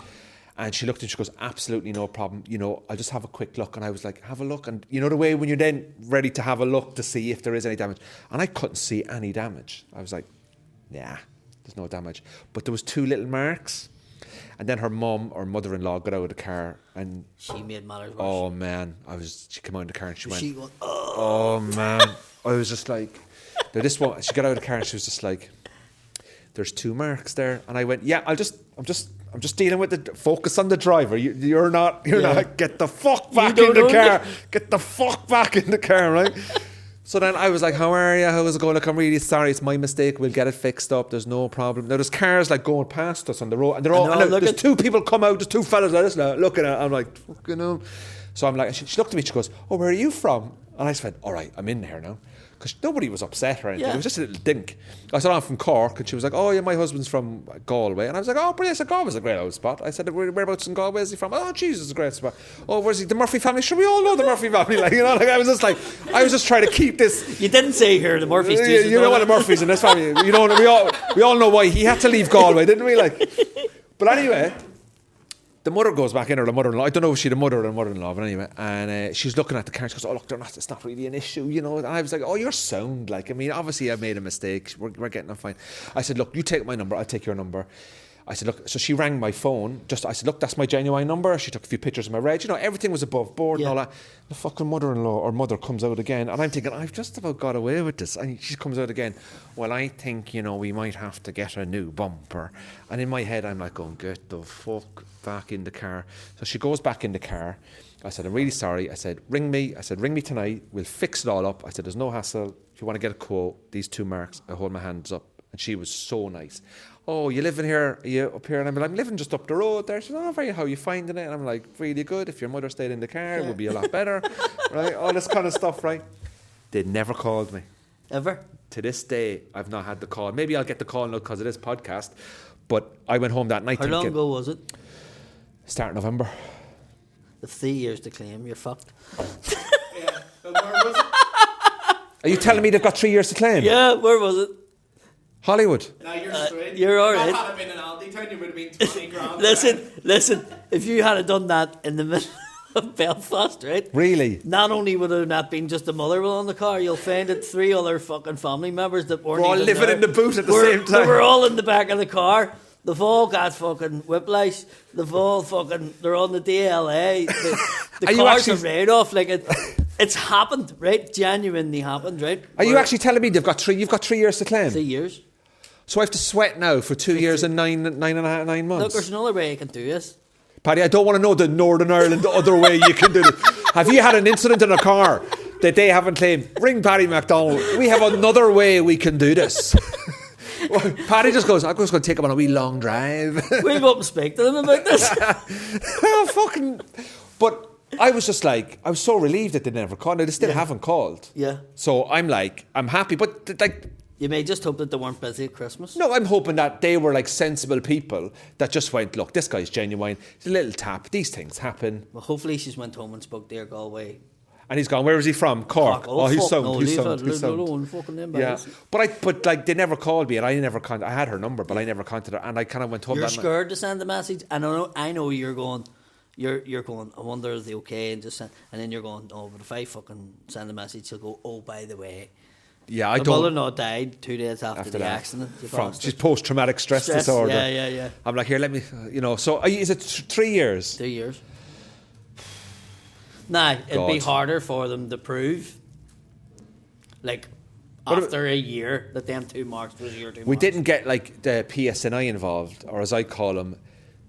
Speaker 1: And she looked and she goes, absolutely no problem. You know, I'll just have a quick look. And I was like, have a look. And you know the way when you're then ready to have a look to see if there is any damage. And I couldn't see any damage. I was like, yeah, there's no damage. But there was 2 little marks. And then her mum or mother-in-law got out of the car, and
Speaker 2: she made matters worse.
Speaker 1: Oh man, she came out of the car and she went, oh man. I was just like, this one. She got out of the car and she was just like, there's 2 marks there. And I went, yeah, I'm just dealing with the focus on the driver. You're not. Get the fuck back in the car. Get the fuck back in the car, right? So then I was like, how are you? How is it going? Look, I'm really sorry. It's my mistake. We'll get it fixed up. There's no problem. Now, there's cars like going past us on the road. And they're all, there's 2 people come out. There's 2 fellas like this now looking at it. I'm like, fucking hell. So I'm like, she looked at me. She goes, oh, where are you from? And I said, all right, I'm in here now. because nobody was upset or anything.
Speaker 2: Yeah.
Speaker 1: It was just a little dink. I said, I'm from Cork, and she was like, oh yeah, my husband's from Galway, and I was like, oh brilliant. I said, Galway's a great old spot. I said, whereabouts in Galway is he from? Oh Jesus, it's a great spot. Oh, where's he? The Murphy family. Sure, we all know the Murphy family. Like, you know, like I was just trying to keep this.
Speaker 2: You didn't say here the Murphys.
Speaker 1: You know what the Murphys in this family. You know, we all know why he had to leave Galway, didn't we? Like, but anyway. The mother goes back in, or the mother-in-law. I don't know if she's the mother or the mother-in-law, but anyway. And she's looking at the car. She goes, oh, look, it's not really an issue, you know. And I was like, oh, you're sound. Like, I mean, obviously I made a mistake. We're getting on fine. I said, look, you take my number. I'll take your number. I said, look, so she rang my phone. I said, look, that's my genuine number. She took a few pictures of my reg. You know, everything was above board and all that. The fucking mother-in-law or mother comes out again. And I'm thinking, I've just about got away with this. And she comes out again. Well, I think, you know, we might have to get a new bumper. And in my head, I'm like, going, get the fuck back in the car. So she goes back in the car. I said, I'm really sorry. I said, ring me. I said, ring me tonight. We'll fix it all up. I said, there's no hassle. If you want to get a quote, these 2 marks, I hold my hands up. And she was so nice. Oh, you living here? Are you up here? And I'm like, I'm living just up the road there. She said, oh, very, how are you finding it? And I'm like, really good. If your mother stayed in the car, it would be a lot better. Right? All this kind of stuff, right? They never called me.
Speaker 2: Ever?
Speaker 1: To this day, I've not had the call. Maybe I'll get the call now because of this podcast. But I went home that night
Speaker 2: How long ago was it?
Speaker 1: Start of November.
Speaker 2: The 3 years to claim, you're fucked.
Speaker 3: Yeah. But where was it?
Speaker 1: Are you telling me they've got 3 years to claim?
Speaker 2: Yeah, where was it?
Speaker 1: Hollywood.
Speaker 3: No, you're straight.
Speaker 2: You're all right.
Speaker 3: If that had been an Aldi town, you would have been 20 grand.
Speaker 2: Listen, if you had done that in the middle of Belfast, right?
Speaker 1: Really?
Speaker 2: Not only would it not been just the mother on the car, you'll find it 3 other fucking family members that weren't
Speaker 1: We're all
Speaker 2: even
Speaker 1: living
Speaker 2: there.
Speaker 1: in the boot at the same time.
Speaker 2: We're all in the back of the car. They've all got fucking whiplash. They've all fucking, they're on the DLA. The
Speaker 1: Are you
Speaker 2: cars
Speaker 1: actually-
Speaker 2: are right off. Like it's happened, right? Genuinely happened, right?
Speaker 1: Are you actually telling me you've got 3 years to claim?
Speaker 2: 3 years.
Speaker 1: So I have to sweat now for 2 years and 9 months?
Speaker 2: Look, there's another way you can do this.
Speaker 1: Paddy, I don't want to know the Northern Ireland the other way you can do it. Have you had an incident in a car that they haven't claimed? Ring Paddy McDonnell. We have another way we can do this. Well, Paddy just goes, I'm just going to take him on a wee long drive.
Speaker 2: We'll go up and speak to them about this.
Speaker 1: Oh, fucking... But I was just like, I was so relieved that they never called. Now, they still haven't called.
Speaker 2: Yeah.
Speaker 1: So I'm like, I'm happy. But like...
Speaker 2: You may just hope that they weren't busy at Christmas.
Speaker 1: No, I'm hoping that they were like sensible people that just went, look, this guy's genuine. It's a little tap. These things happen.
Speaker 2: Well, hopefully she's went home and spoke to her Galway.
Speaker 1: And he's gone, where is he from? Cork.
Speaker 2: Oh,
Speaker 1: he's
Speaker 2: fuck
Speaker 1: sound.
Speaker 2: no,
Speaker 1: He's
Speaker 2: leave
Speaker 1: sound.
Speaker 2: it,
Speaker 1: He's
Speaker 2: leave it
Speaker 1: sound.
Speaker 2: alone, fucking
Speaker 1: Yeah.
Speaker 2: embarrassing.
Speaker 1: But like they never called me and I had her number, but I never contacted her. And I kind of went home
Speaker 2: You're
Speaker 1: that night.
Speaker 2: scared to send a message. And I know you're going, you're going, I wonder if they okay, and just send, and then you're going, oh, but if I fucking send a message, he'll go, oh, by the way.
Speaker 1: Yeah, I
Speaker 2: My
Speaker 1: don't.
Speaker 2: mother-in-law died 2 days after the
Speaker 1: that.
Speaker 2: accident.
Speaker 1: She's post-traumatic stress disorder.
Speaker 2: Yeah.
Speaker 1: I'm like, here, let me, so is it 3 years?
Speaker 2: 3 years. Nah, it'd be harder for them to prove. Like, after a year, that them 2 marks was your 2 marks.
Speaker 1: We didn't get like the PSNI involved, or as I call them,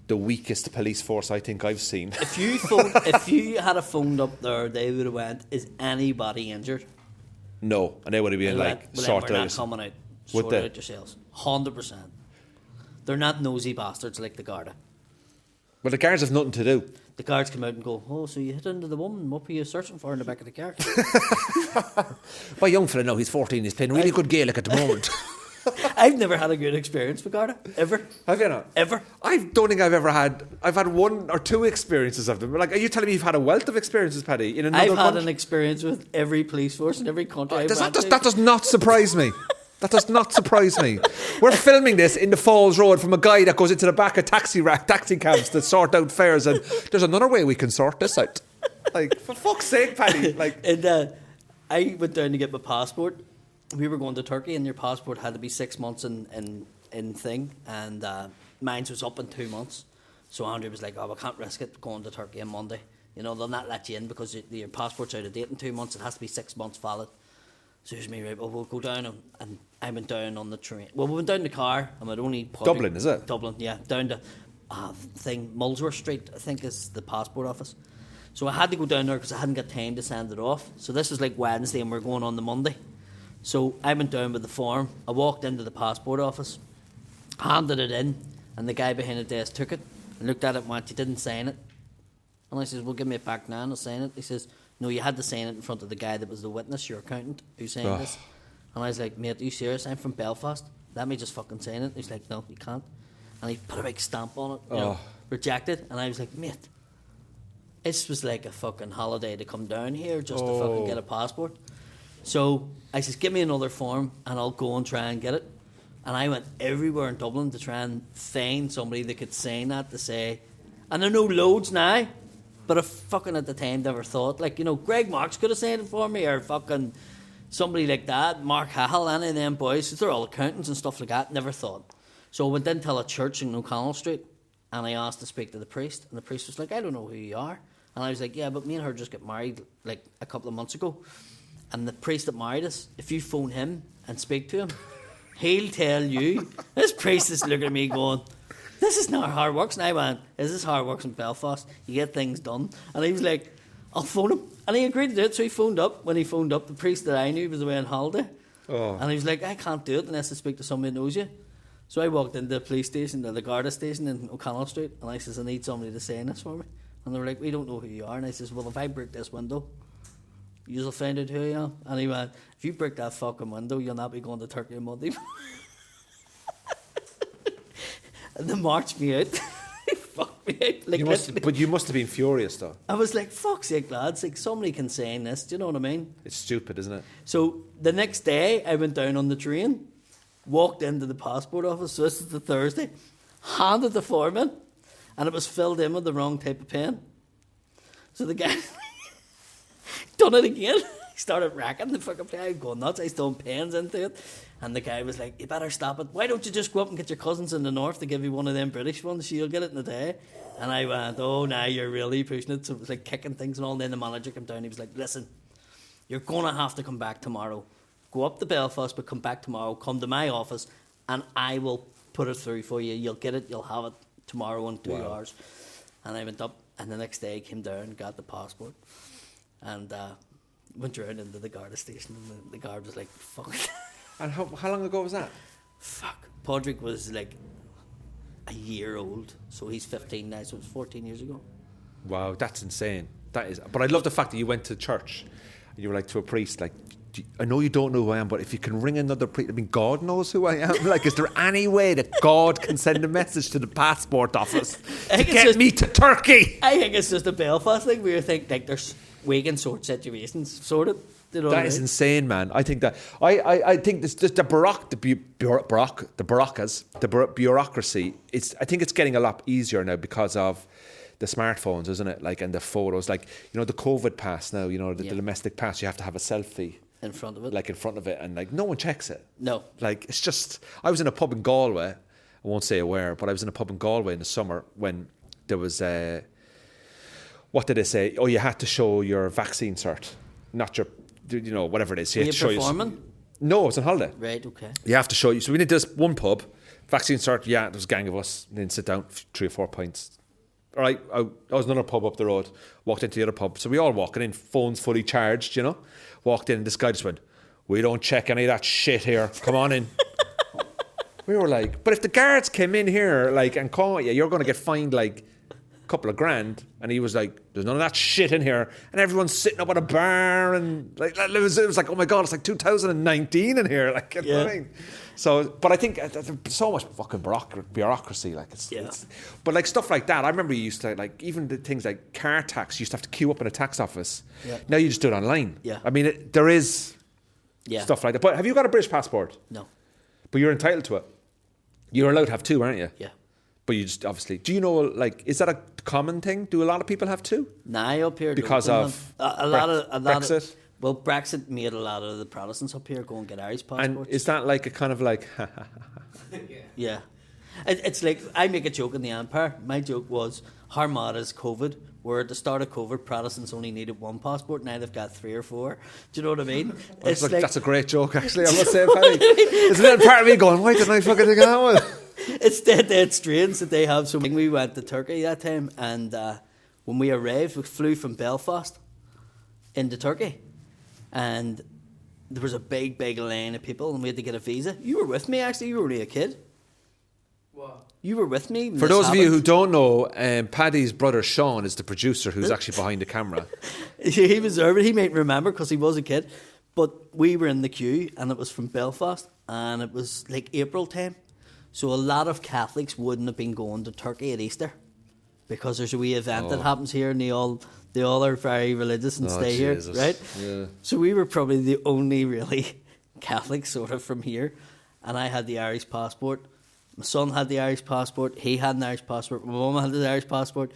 Speaker 1: the weakest police force I think I've seen.
Speaker 2: If you had a phoned up there, they would have went, is anybody injured?
Speaker 1: No, and they would have been like sorted
Speaker 2: we're
Speaker 1: out.
Speaker 2: not coming out.
Speaker 1: Would
Speaker 2: Sort
Speaker 1: they?
Speaker 2: it out yourselves. 100%. They're not nosy bastards like the Garda.
Speaker 1: Well, the guards have nothing to do.
Speaker 2: The guards come out and go, oh, so you hit into the woman. What were you searching for in the back of the car?
Speaker 1: My young fella now, he's 14, he's playing really good Gaelic at the moment.
Speaker 2: I've never had a good experience with Garda. Ever.
Speaker 1: Have you not?
Speaker 2: Ever.
Speaker 1: I don't think I've had 1 or 2 experiences of them. Like, are you telling me you've had a wealth of experiences, Paddy? In another
Speaker 2: I've had
Speaker 1: country?
Speaker 2: an experience with every police force in every country I've went to.
Speaker 1: That does not surprise me. That does not surprise me. We're filming this in the Falls Road from a guy that goes into the back of taxi cabs to sort out fares, and there's another way we can sort this out. Like, for fuck's sake, Paddy. Like,
Speaker 2: And I went down to get my passport. We were going to Turkey, and your passport had to be 6 months in thing, and mine was up in 2 months. So Andrew was like, "Oh, I can't risk it going to Turkey on Monday. You know, they'll not let you in because your passport's out of date in 2 months. It has to be 6 months valid." So here's me, right? Well, we'll go down, and I went down on the train. Well, we went down in the car, and I'd only
Speaker 1: Dublin, is it?
Speaker 2: Dublin, yeah, down to Mulsworth Street, I think is the passport office. So I had to go down there because I hadn't got time to send it off. So this was like Wednesday, and we're going on the Monday. So I went down with the form. I walked into the passport office, handed it in, and the guy behind the desk took it and looked at it and went, "You didn't sign it." And I says, "Well, give me it back now and I'll sign it." He says, no, you had to sign it in front of the guy that was the witness, your accountant, who signed
Speaker 1: Oh.
Speaker 2: this. And I was like, mate, are you serious? I'm from Belfast. Let me just fucking sign it. He's like, no, you can't. And he put a big stamp on it, rejected. And I was like, mate, this was like a fucking holiday to come down here just to fucking get a passport. So I says, give me another form and I'll go and try and get it. And I went everywhere in Dublin to try and find somebody that could sign that to say, and I know loads now, but I fucking at the time never thought, like, you know, Greg Marks could have signed it for me, or fucking somebody like that, Mark Hahel, any of them boys, 'cause they're all accountants and stuff like that, never thought. So I went in to a church in O'Connell Street, and I asked to speak to the priest, and the priest was like, I don't know who you are. And I was like, yeah, but me and her just got married like a couple of months ago. And the priest that married us, if you phone him and speak to him, he'll tell you. This priest is looking at me going, this is not how it works. And I went, is this how it works in Belfast? You get things done. And he was like, I'll phone him. And he agreed to do it. So he phoned up. When he phoned up, the priest that I knew was away on holiday.
Speaker 1: Oh.
Speaker 2: And he was like, I can't do it unless I speak to somebody who knows you. So I walked into the police station, the Garda station in O'Connell Street, and I says, I need somebody to sign this for me. And they were like, we don't know who you are. And I says, well, if I break this window, you'll find out who I am. And he went, if you break that fucking window, you'll not be going to Turkey on Monday. And they marched me out. Fucked me out. Like,
Speaker 1: But you must have been furious, though.
Speaker 2: I was like, fuck's sake, lads. Like, somebody can sign this. Do you know what I mean?
Speaker 1: It's stupid, isn't it?
Speaker 2: So the next day, I went down on the train, walked into the passport office. So this is the Thursday. Handed the form in. And it was filled in with the wrong type of pen. So the guy done it again. He started racking the fucking pen. I go nuts. I throwing pens into it. And the guy was like, you better stop it. Why don't you just go up and get your cousins in the north to give you one of them British ones? You'll get it in a day. And I went, oh, now you're really pushing it. So it was like kicking things and all. And then the manager came down. He was like, listen, you're going to have to come back tomorrow. Go up to Belfast, but come back tomorrow. Come to my office and I will put it through for you. You'll get it. You'll have it tomorrow in 2 hours. And I went up, and the next day I came down, got the passport, and went around into the Garda station, and the guard was like, fuck.
Speaker 1: And how long ago was that?
Speaker 2: Fuck. Podrick was like a year old, so he's 15 now, so it was 14 years ago.
Speaker 1: Wow, that's insane. That is. But I love the fact that you went to church, and you were like to a priest, like, I know you don't know who I am, but if you can ring another priest, I mean, God knows who I am. Like, is there any way that God can send a message to the passport office to get me to Turkey?
Speaker 2: I think it's just a Belfast thing where you think like there's Wigan sort situations, sort of. You know
Speaker 1: that is insane, man. I think that I think this just the bureaucracy. I think it's getting a lot easier now because of the smartphones, isn't it? Like, and the photos, like, you know, the COVID pass now. You know, the domestic pass. You have to have a selfie
Speaker 2: in front of it,
Speaker 1: like in front of it, and like no one checks it.
Speaker 2: No,
Speaker 1: like it's just. I was in a pub in Galway. I won't say where, but I was in a pub in Galway in the summer when there was what did they say? Oh, you had to show your vaccine cert, not your, you know, whatever it is. You
Speaker 2: Were
Speaker 1: had
Speaker 2: you
Speaker 1: to show
Speaker 2: performing?
Speaker 1: No, I was on holiday.
Speaker 2: Right, okay.
Speaker 1: You have to show you. So we did this one pub, vaccine cert. Yeah, there was a gang of us. And then sit down, 3 or 4 pints. All right, I was in another pub up the road. Walked into the other pub. So we all walking in, phones fully charged, you know. Walked in, and this guy just went, we don't check any of that shit here. Come on in. We were like, but if the guards came in here, like, and caught you, you're going to get fined like a couple of grand. And he was like, there's none of that shit in here. And everyone's sitting up at a bar, and like it was like, oh my god, it's like 2019 in here, like, you know what I mean? So, but I think there's so much fucking bureaucracy, like it's, but like stuff like that. I remember you used to, like, even the things like car tax. You used to have to queue up in a tax office.
Speaker 2: Yeah.
Speaker 1: Now you just do it online.
Speaker 2: Yeah.
Speaker 1: I mean, there is stuff like that. But have you got a British passport?
Speaker 2: No.
Speaker 1: But you're entitled to it. You're allowed to have 2, aren't you?
Speaker 2: Yeah.
Speaker 1: But you just obviously. Do you know, like, is that a common thing? Do a lot of people have 2?
Speaker 2: Nah, up here
Speaker 1: because of
Speaker 2: Brexit. Well, Brexit made a lot of the Protestants up here go and get Irish passports.
Speaker 1: And is that like a kind of like?
Speaker 2: Yeah. It's like, I make a joke in the Empire. My joke was, Armada's COVID, where at the start of COVID, Protestants only needed 1 passport. Now they've got 3 or 4. Do you know what I mean?
Speaker 1: It's like, that's a great joke, actually. I must say, Paddy. There's a little part of me going, why didn't I fucking think of that one?
Speaker 2: It's dead strange that they have so many. We went to Turkey that time, and when we arrived, we flew from Belfast into Turkey, and there was a big line of people, and we had to get a visa. You were with me, actually. You were only a kid.
Speaker 3: What?
Speaker 2: You were with me.
Speaker 1: For those of you who don't know, Paddy's brother Sean is the producer who's actually behind the camera.
Speaker 2: He was there, but he might remember because he was a kid. But we were in the queue, and it was from Belfast, and it was like April time. So a lot of Catholics wouldn't have been going to Turkey at Easter because there's a wee event that happens here, and they all are very religious and stay
Speaker 1: Jesus.
Speaker 2: here, right?
Speaker 1: Yeah.
Speaker 2: So we were probably the only really Catholic sort of from here, and I had the Irish passport. My son had the Irish passport. He had an Irish passport. My mum had the Irish passport.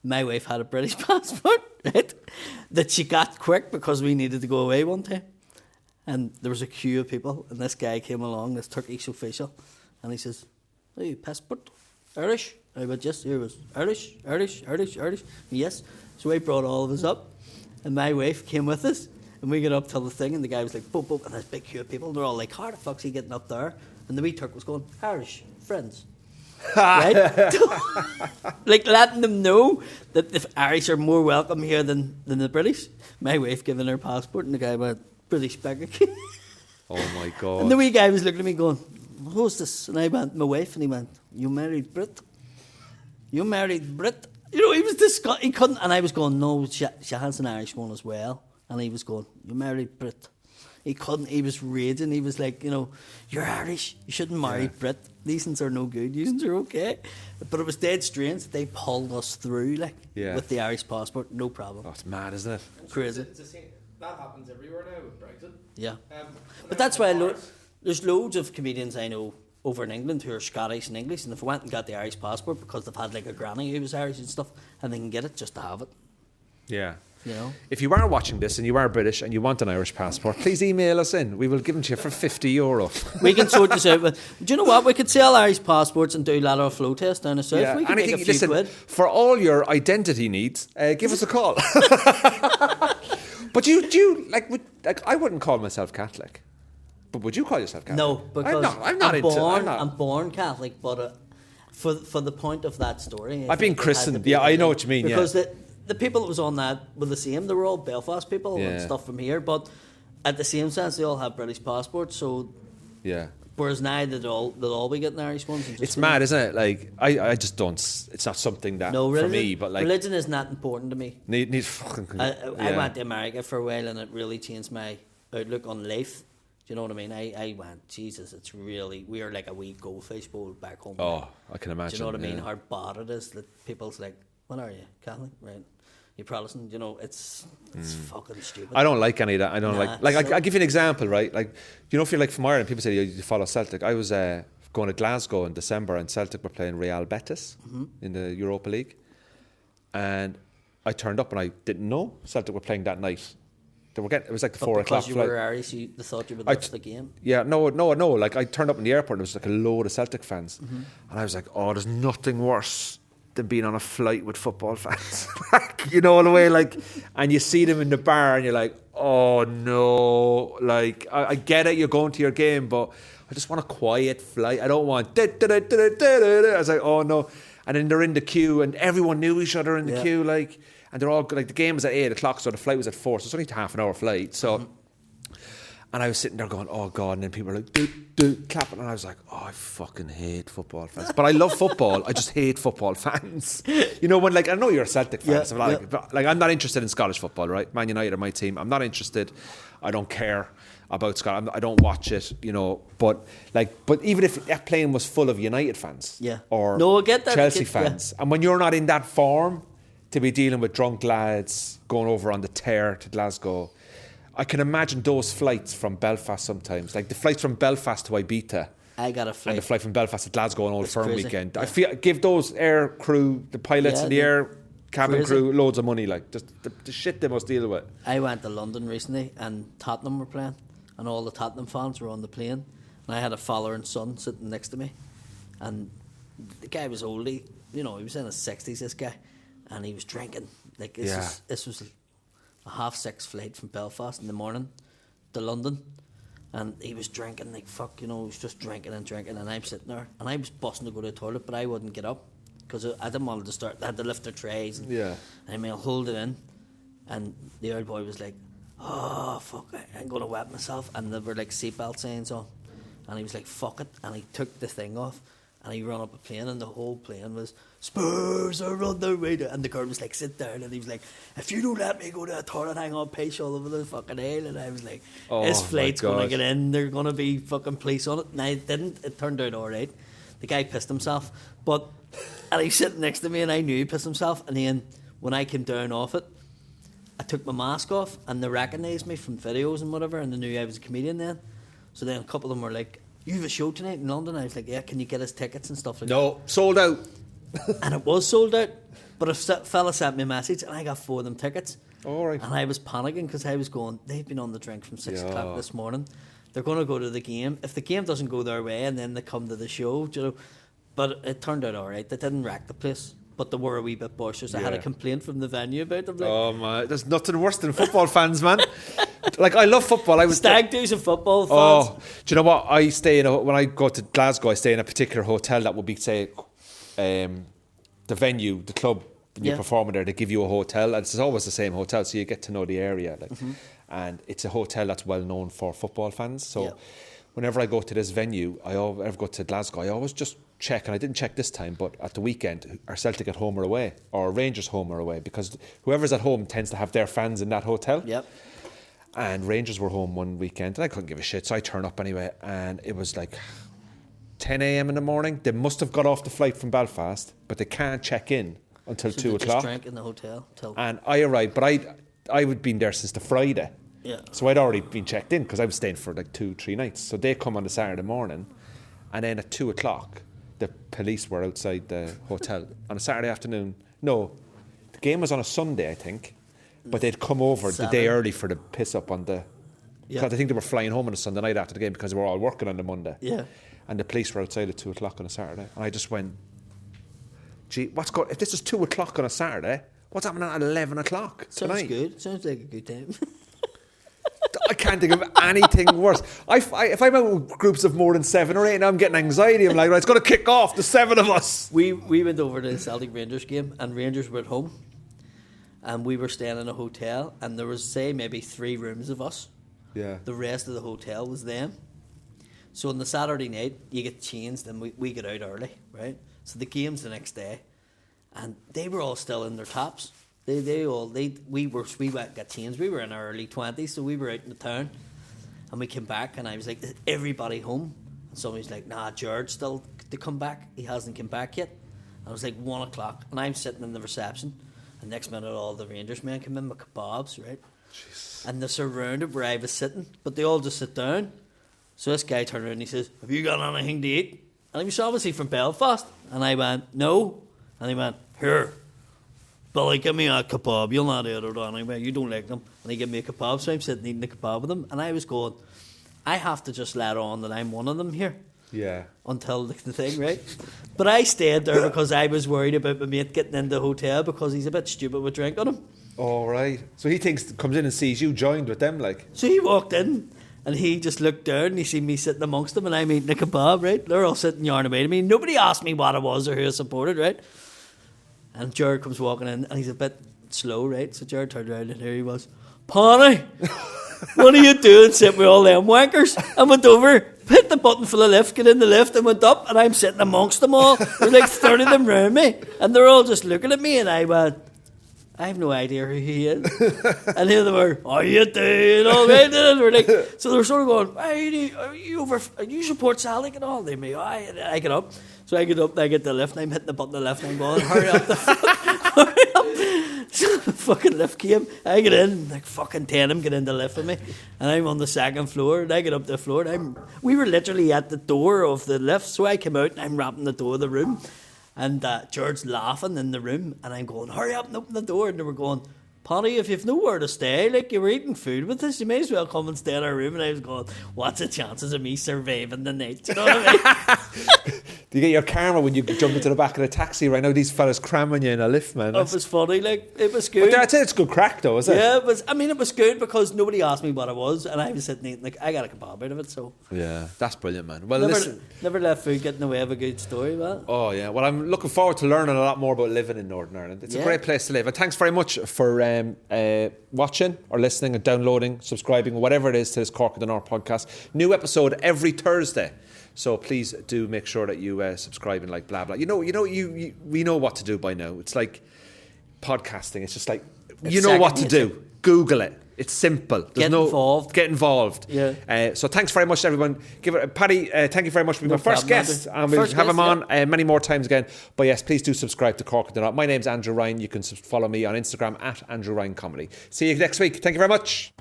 Speaker 2: My wife had a British passport, right? That she got quick because we needed to go away one time. And there was a queue of people, and this guy came along, this Turkish official, and he says, "Hey, passport? Irish?" I went, "Yes, here was Irish. Yes." So I brought all of us up, and my wife came with us, and we got up till the thing, and the guy was like, boop, boop, and this big queue of people, and they're all like, "How the fuck's he getting up there?" And the wee Turk was going, "Irish, friends." Right? Like letting them know that the Irish are more welcome here than the British. My wife giving her passport, and the guy went, "British beggar."
Speaker 1: Oh my God.
Speaker 2: And the wee guy was looking at me going, "Who's this?" And I went, "My wife." And he went, "You married Brit? You married Brit?" You know, he was disgusted. He couldn't. And I was going, "No, she has an Irish one as well." And he was going, "You married Brit?" He couldn't. He was raging. He was like, "You're Irish. You shouldn't marry Brit. These ones are no good. These ones are okay." But it was dead strange. They pulled us through, with the Irish passport. No problem.
Speaker 1: Oh, it's mad, isn't it?
Speaker 2: Crazy.
Speaker 3: It's the same. That happens everywhere now with Brexit.
Speaker 2: Yeah.
Speaker 3: When
Speaker 2: But
Speaker 3: I
Speaker 2: that's
Speaker 3: was
Speaker 2: why
Speaker 3: in
Speaker 2: there's loads of comedians I know over in England who are Scottish and English, and if they went and got the Irish passport because they've had like a granny who was Irish and stuff, and they can get it just to have it.
Speaker 1: Yeah.
Speaker 2: You know?
Speaker 1: If you are watching this and you are British and you want an Irish passport, please email us in. We will give them to you for €50.
Speaker 2: We can sort this out. But do you know what? We could sell Irish passports and do lateral flow tests down the south.
Speaker 1: Yeah.
Speaker 2: We could make a few quid.
Speaker 1: For all your identity needs, give us a call. But you I wouldn't call myself Catholic. But would you call yourself Catholic?
Speaker 2: No, because
Speaker 1: I'm
Speaker 2: I'm born Catholic, but for the point of that story,
Speaker 1: I've been christened. Yeah, I know what you mean.
Speaker 2: Because the people that was on that were the same. They were all Belfast people and stuff from here, but at the same sense, they all have British passports. So
Speaker 1: yeah.
Speaker 2: Whereas now they'll all be getting Irish ones. And
Speaker 1: It's mad, isn't it? Like I just don't. It's not something that for me. But like
Speaker 2: religion is not important to me.
Speaker 1: Need fucking.
Speaker 2: I went to America for a while, and it really changed my outlook on life. Do you know what I mean? I went, Jesus, it's really, we are like a wee goldfish bowl back home.
Speaker 1: Oh, I can imagine.
Speaker 2: Do you know what I mean? How bad it is that people's like, "What are you, Catholic? Right? You Protestant?" You know, it's fucking stupid.
Speaker 1: I don't like any of that. I don't I'll give you an example, right? Like, if you're like from Ireland, people say you follow Celtic. I was going to Glasgow in December, and Celtic were playing Real Betis in the Europa League, and I turned up and I didn't know Celtic were playing that night. It was like the 4 o'clock
Speaker 2: flight. Because you were Irish, they thought you were there for the game.
Speaker 1: Yeah, no. Like, I turned up in the airport and there was like a load of Celtic fans, and I was like, "Oh, there's nothing worse than being on a flight with football fans." Like, in a way, like, and you see them in the bar and you're like, "Oh no!" Like, I get it, you're going to your game, but I just want a quiet flight. I don't want. I was like, "Oh no!" And then they're in the queue, and everyone knew each other in the queue, like. And they're all like, the game was at 8 o'clock, so the flight was at 4, so it's only a half an hour flight. So, and I was sitting there going, "Oh God!" And then people were like, clapping, and I was like, "Oh, I fucking hate football fans." But I love football. I just hate football fans. When, like, I know you're a Celtic fan, so but I'm not interested in Scottish football, right? Man United are my team. I'm not interested. I don't care about Scotland. I don't watch it, But even if that plane was full of United fans, or
Speaker 2: I get that.
Speaker 1: Chelsea fans, and when you're not in that form to be dealing with drunk lads going over on the tear to Glasgow, I can imagine those flights from Belfast sometimes, like the flights from Belfast to Ibiza.
Speaker 2: I got a flight.
Speaker 1: And the flight from Belfast to Glasgow on Old Firm
Speaker 2: crazy.
Speaker 1: weekend. I feel give those air crew, the pilots and the air cabin crew, loads of money. Like, just the shit they must deal with.
Speaker 2: I went to London recently, and Tottenham were playing, and all the Tottenham fans were on the plane, and I had a following son sitting next to me, and the guy was old. He was in his 60s. This guy. And he was drinking. Like, this was a 6:30 flight from Belfast in the morning to London. And he was drinking like fuck, he was just drinking. And I'm sitting there. And I was busting to go to the toilet, but I wouldn't get up. Because I didn't want to start. They had to lift their trays. And I'll hold it in. And the old boy was like, "Oh, fuck, I'm going to wet myself." And there were like seatbelt signs on. And he was like, "Fuck it." And he took the thing off. And he ran up a plane, and the whole plane was, Spurs are on their way to... And the girl was like, sit down. And he was like, if you don't let me go to a toilet, I'm going to piss all over the fucking aisle. And I was like, his flight's going to get in. They're going to be fucking police on it. And it didn't. It turned out all right. The guy pissed himself. And he's sitting next to me, and I knew he pissed himself. And then when I came down off it, I took my mask off, and they recognised me from videos and whatever, and they knew I was a comedian then. So then a couple of them were like, you have a show tonight in London? I was like, yeah, can you get us tickets and stuff like that?
Speaker 1: No, sold out.
Speaker 2: And it was sold out. But a fella sent me a message, and I got 4 of them tickets.
Speaker 1: All right.
Speaker 2: And I was panicking because I was going, they've been on the drink from 6 o'clock this morning. They're going to go to the game. If the game doesn't go their way, and then they come to the show, you know. But it turned out all right. They didn't wreck the place. But they were a wee bit boisterous. I had a complaint from the venue about them. Like,
Speaker 1: oh, man. There's nothing worse than football fans, man. Like, I love football. I was
Speaker 2: stag do's and football fans.
Speaker 1: Oh, do you know what? When I go to Glasgow, I stay in a particular hotel that would be, say, the venue, the club, when you're performing there, they give you a hotel. And it's always the same hotel, so you get to know the area. Like, and it's a hotel that's well known for football fans. So whenever I go to this venue, I go to Glasgow, I always just check, and I didn't check this time, but at the weekend, are Celtic at home or away, or Rangers home or away, because whoever's at home tends to have their fans in that hotel.
Speaker 2: Yep.
Speaker 1: And Rangers were home one weekend, and I couldn't give a shit, so I turned up anyway, and it was like 10 a.m. in the morning. They must have got off the flight from Belfast, but they can't check in until 2 o'clock.
Speaker 2: Just drank in the hotel.
Speaker 1: And I arrived, but I'd been there since the Friday.
Speaker 2: Yeah.
Speaker 1: So I'd already been checked in, because I was staying for like 2-3 nights. So they come on the Saturday morning, and then at 2 o'clock, the police were outside the hotel on a Saturday afternoon. No, the game was on a Sunday, I think, but they'd come over the day early for the piss up on the... Because I think they were flying home on a Sunday night after the game, because they were all working on the Monday.
Speaker 2: Yeah.
Speaker 1: And the police were outside at 2 o'clock on a Saturday. And I just went, gee, if this is 2 o'clock on a Saturday, what's happening at 11 o'clock tonight?
Speaker 2: Sounds good. Sounds like a good time.
Speaker 1: I can't think of anything worse. If I'm out with groups of more than 7 or 8 and I'm getting anxiety, I'm like, right, it's going to kick off, the 7 of us.
Speaker 2: We went over to the Celtic Rangers game, and Rangers were at home, and we were staying in a hotel, and there was, say, maybe 3 rooms of us.
Speaker 1: Yeah.
Speaker 2: The rest of the hotel was them. So on the Saturday night, you get changed, and we get out early, right? So the game's the next day, and they were all still in their tops. We got changed. We were in our early 20s, so we were out in the town, and we came back, and I was like, is everybody home? And somebody's like, nah, George's still to come back. He hasn't come back yet. And it was like 1 o'clock, and I'm sitting in the reception, and next minute all the Rangers men come in with kebabs, right? Jeez. And they're surrounded where I was sitting, but they all just sit down. So this guy turned around and he says, have you got anything to eat? And he was obviously from Belfast. And I went, no. And he went, here, Billy, give me a kebab. You'll not eat it anyway. You don't like them. And he gave me a kebab. So I'm sitting eating the kebab with him. And I was going, I have to just let on that I'm one of them here.
Speaker 1: Yeah.
Speaker 2: Until the thing, right? But I stayed there because I was worried about my mate getting into the hotel because he's a bit stupid with drink on him.
Speaker 1: Oh, right. So he comes in and sees you joined with them, like.
Speaker 2: So he walked in and he just looked down and he seen me sitting amongst them and I'm eating a kebab, right? They're all sitting yarning away to me. Nobody asked me what I was or who I supported, right? And Jared comes walking in and he's a bit slow, right? So Jared turned around and here he was, Paddy, what are you doing sitting with all them wankers? I went over, hit the button for the lift, get in the lift and went up and I'm sitting amongst them all. There's like 30 of them around me and they're all just looking at me and I went, I have no idea who he is. And here they were, how you doing? All right. And we're like, so they're sort of going, hey, are you support Celtic and all? They me, I get up. So I get up and I get the lift and I'm hitting the button of the lift and I'm going, hurry up. Hurry up. So the fucking lift came. I get in, like fucking 10 of them get in the lift with me. And I'm on the 2nd floor and I get up the floor and we were literally at the door of the lift. So I came out and I'm rapping the door of the room. And George's laughing in the room, and I'm going, hurry up and open the door. And they were going, Paddy, if you've nowhere to stay, like you were eating food with us, you may as well come and stay in our room. And I was going, what's the chances of me surviving the night? You know what I mean?
Speaker 1: Do you get your camera when you jump into the back of the taxi right now? These fellas cramming you in a lift, man.
Speaker 2: It was funny, like, it was good.
Speaker 1: But I'd say it's good crack, though, is it?
Speaker 2: Yeah, it was. I mean, it was good because nobody asked me what I was, and I was sitting eating, like, I got a kebab out of it, so.
Speaker 1: Yeah, that's brilliant, man. Well,
Speaker 2: listen. Never let food get in the way of a good story, man.
Speaker 1: Oh, yeah. Well, I'm looking forward to learning a lot more about living in Northern Ireland. It's a great place to live. And thanks very much for watching or listening or downloading, subscribing, whatever it is to this Cork of the North podcast. New episode every Thursday. So please do make sure that you subscribe and like blah blah. We know what to do by now. It's like podcasting. It's just like you know what to do. Google it. It's simple.
Speaker 2: Get involved.
Speaker 1: Get involved.
Speaker 2: Yeah.
Speaker 1: So thanks very much, everyone. Paddy, thank you very much for being my first guest.
Speaker 2: Andrew.
Speaker 1: And we'll
Speaker 2: First
Speaker 1: have him
Speaker 2: guest,
Speaker 1: on many more times again. But yes, please do subscribe to Cork. My name's Andrew Ryan. You can follow me on Instagram at Andrew Ryan Comedy. See you next week. Thank you very much.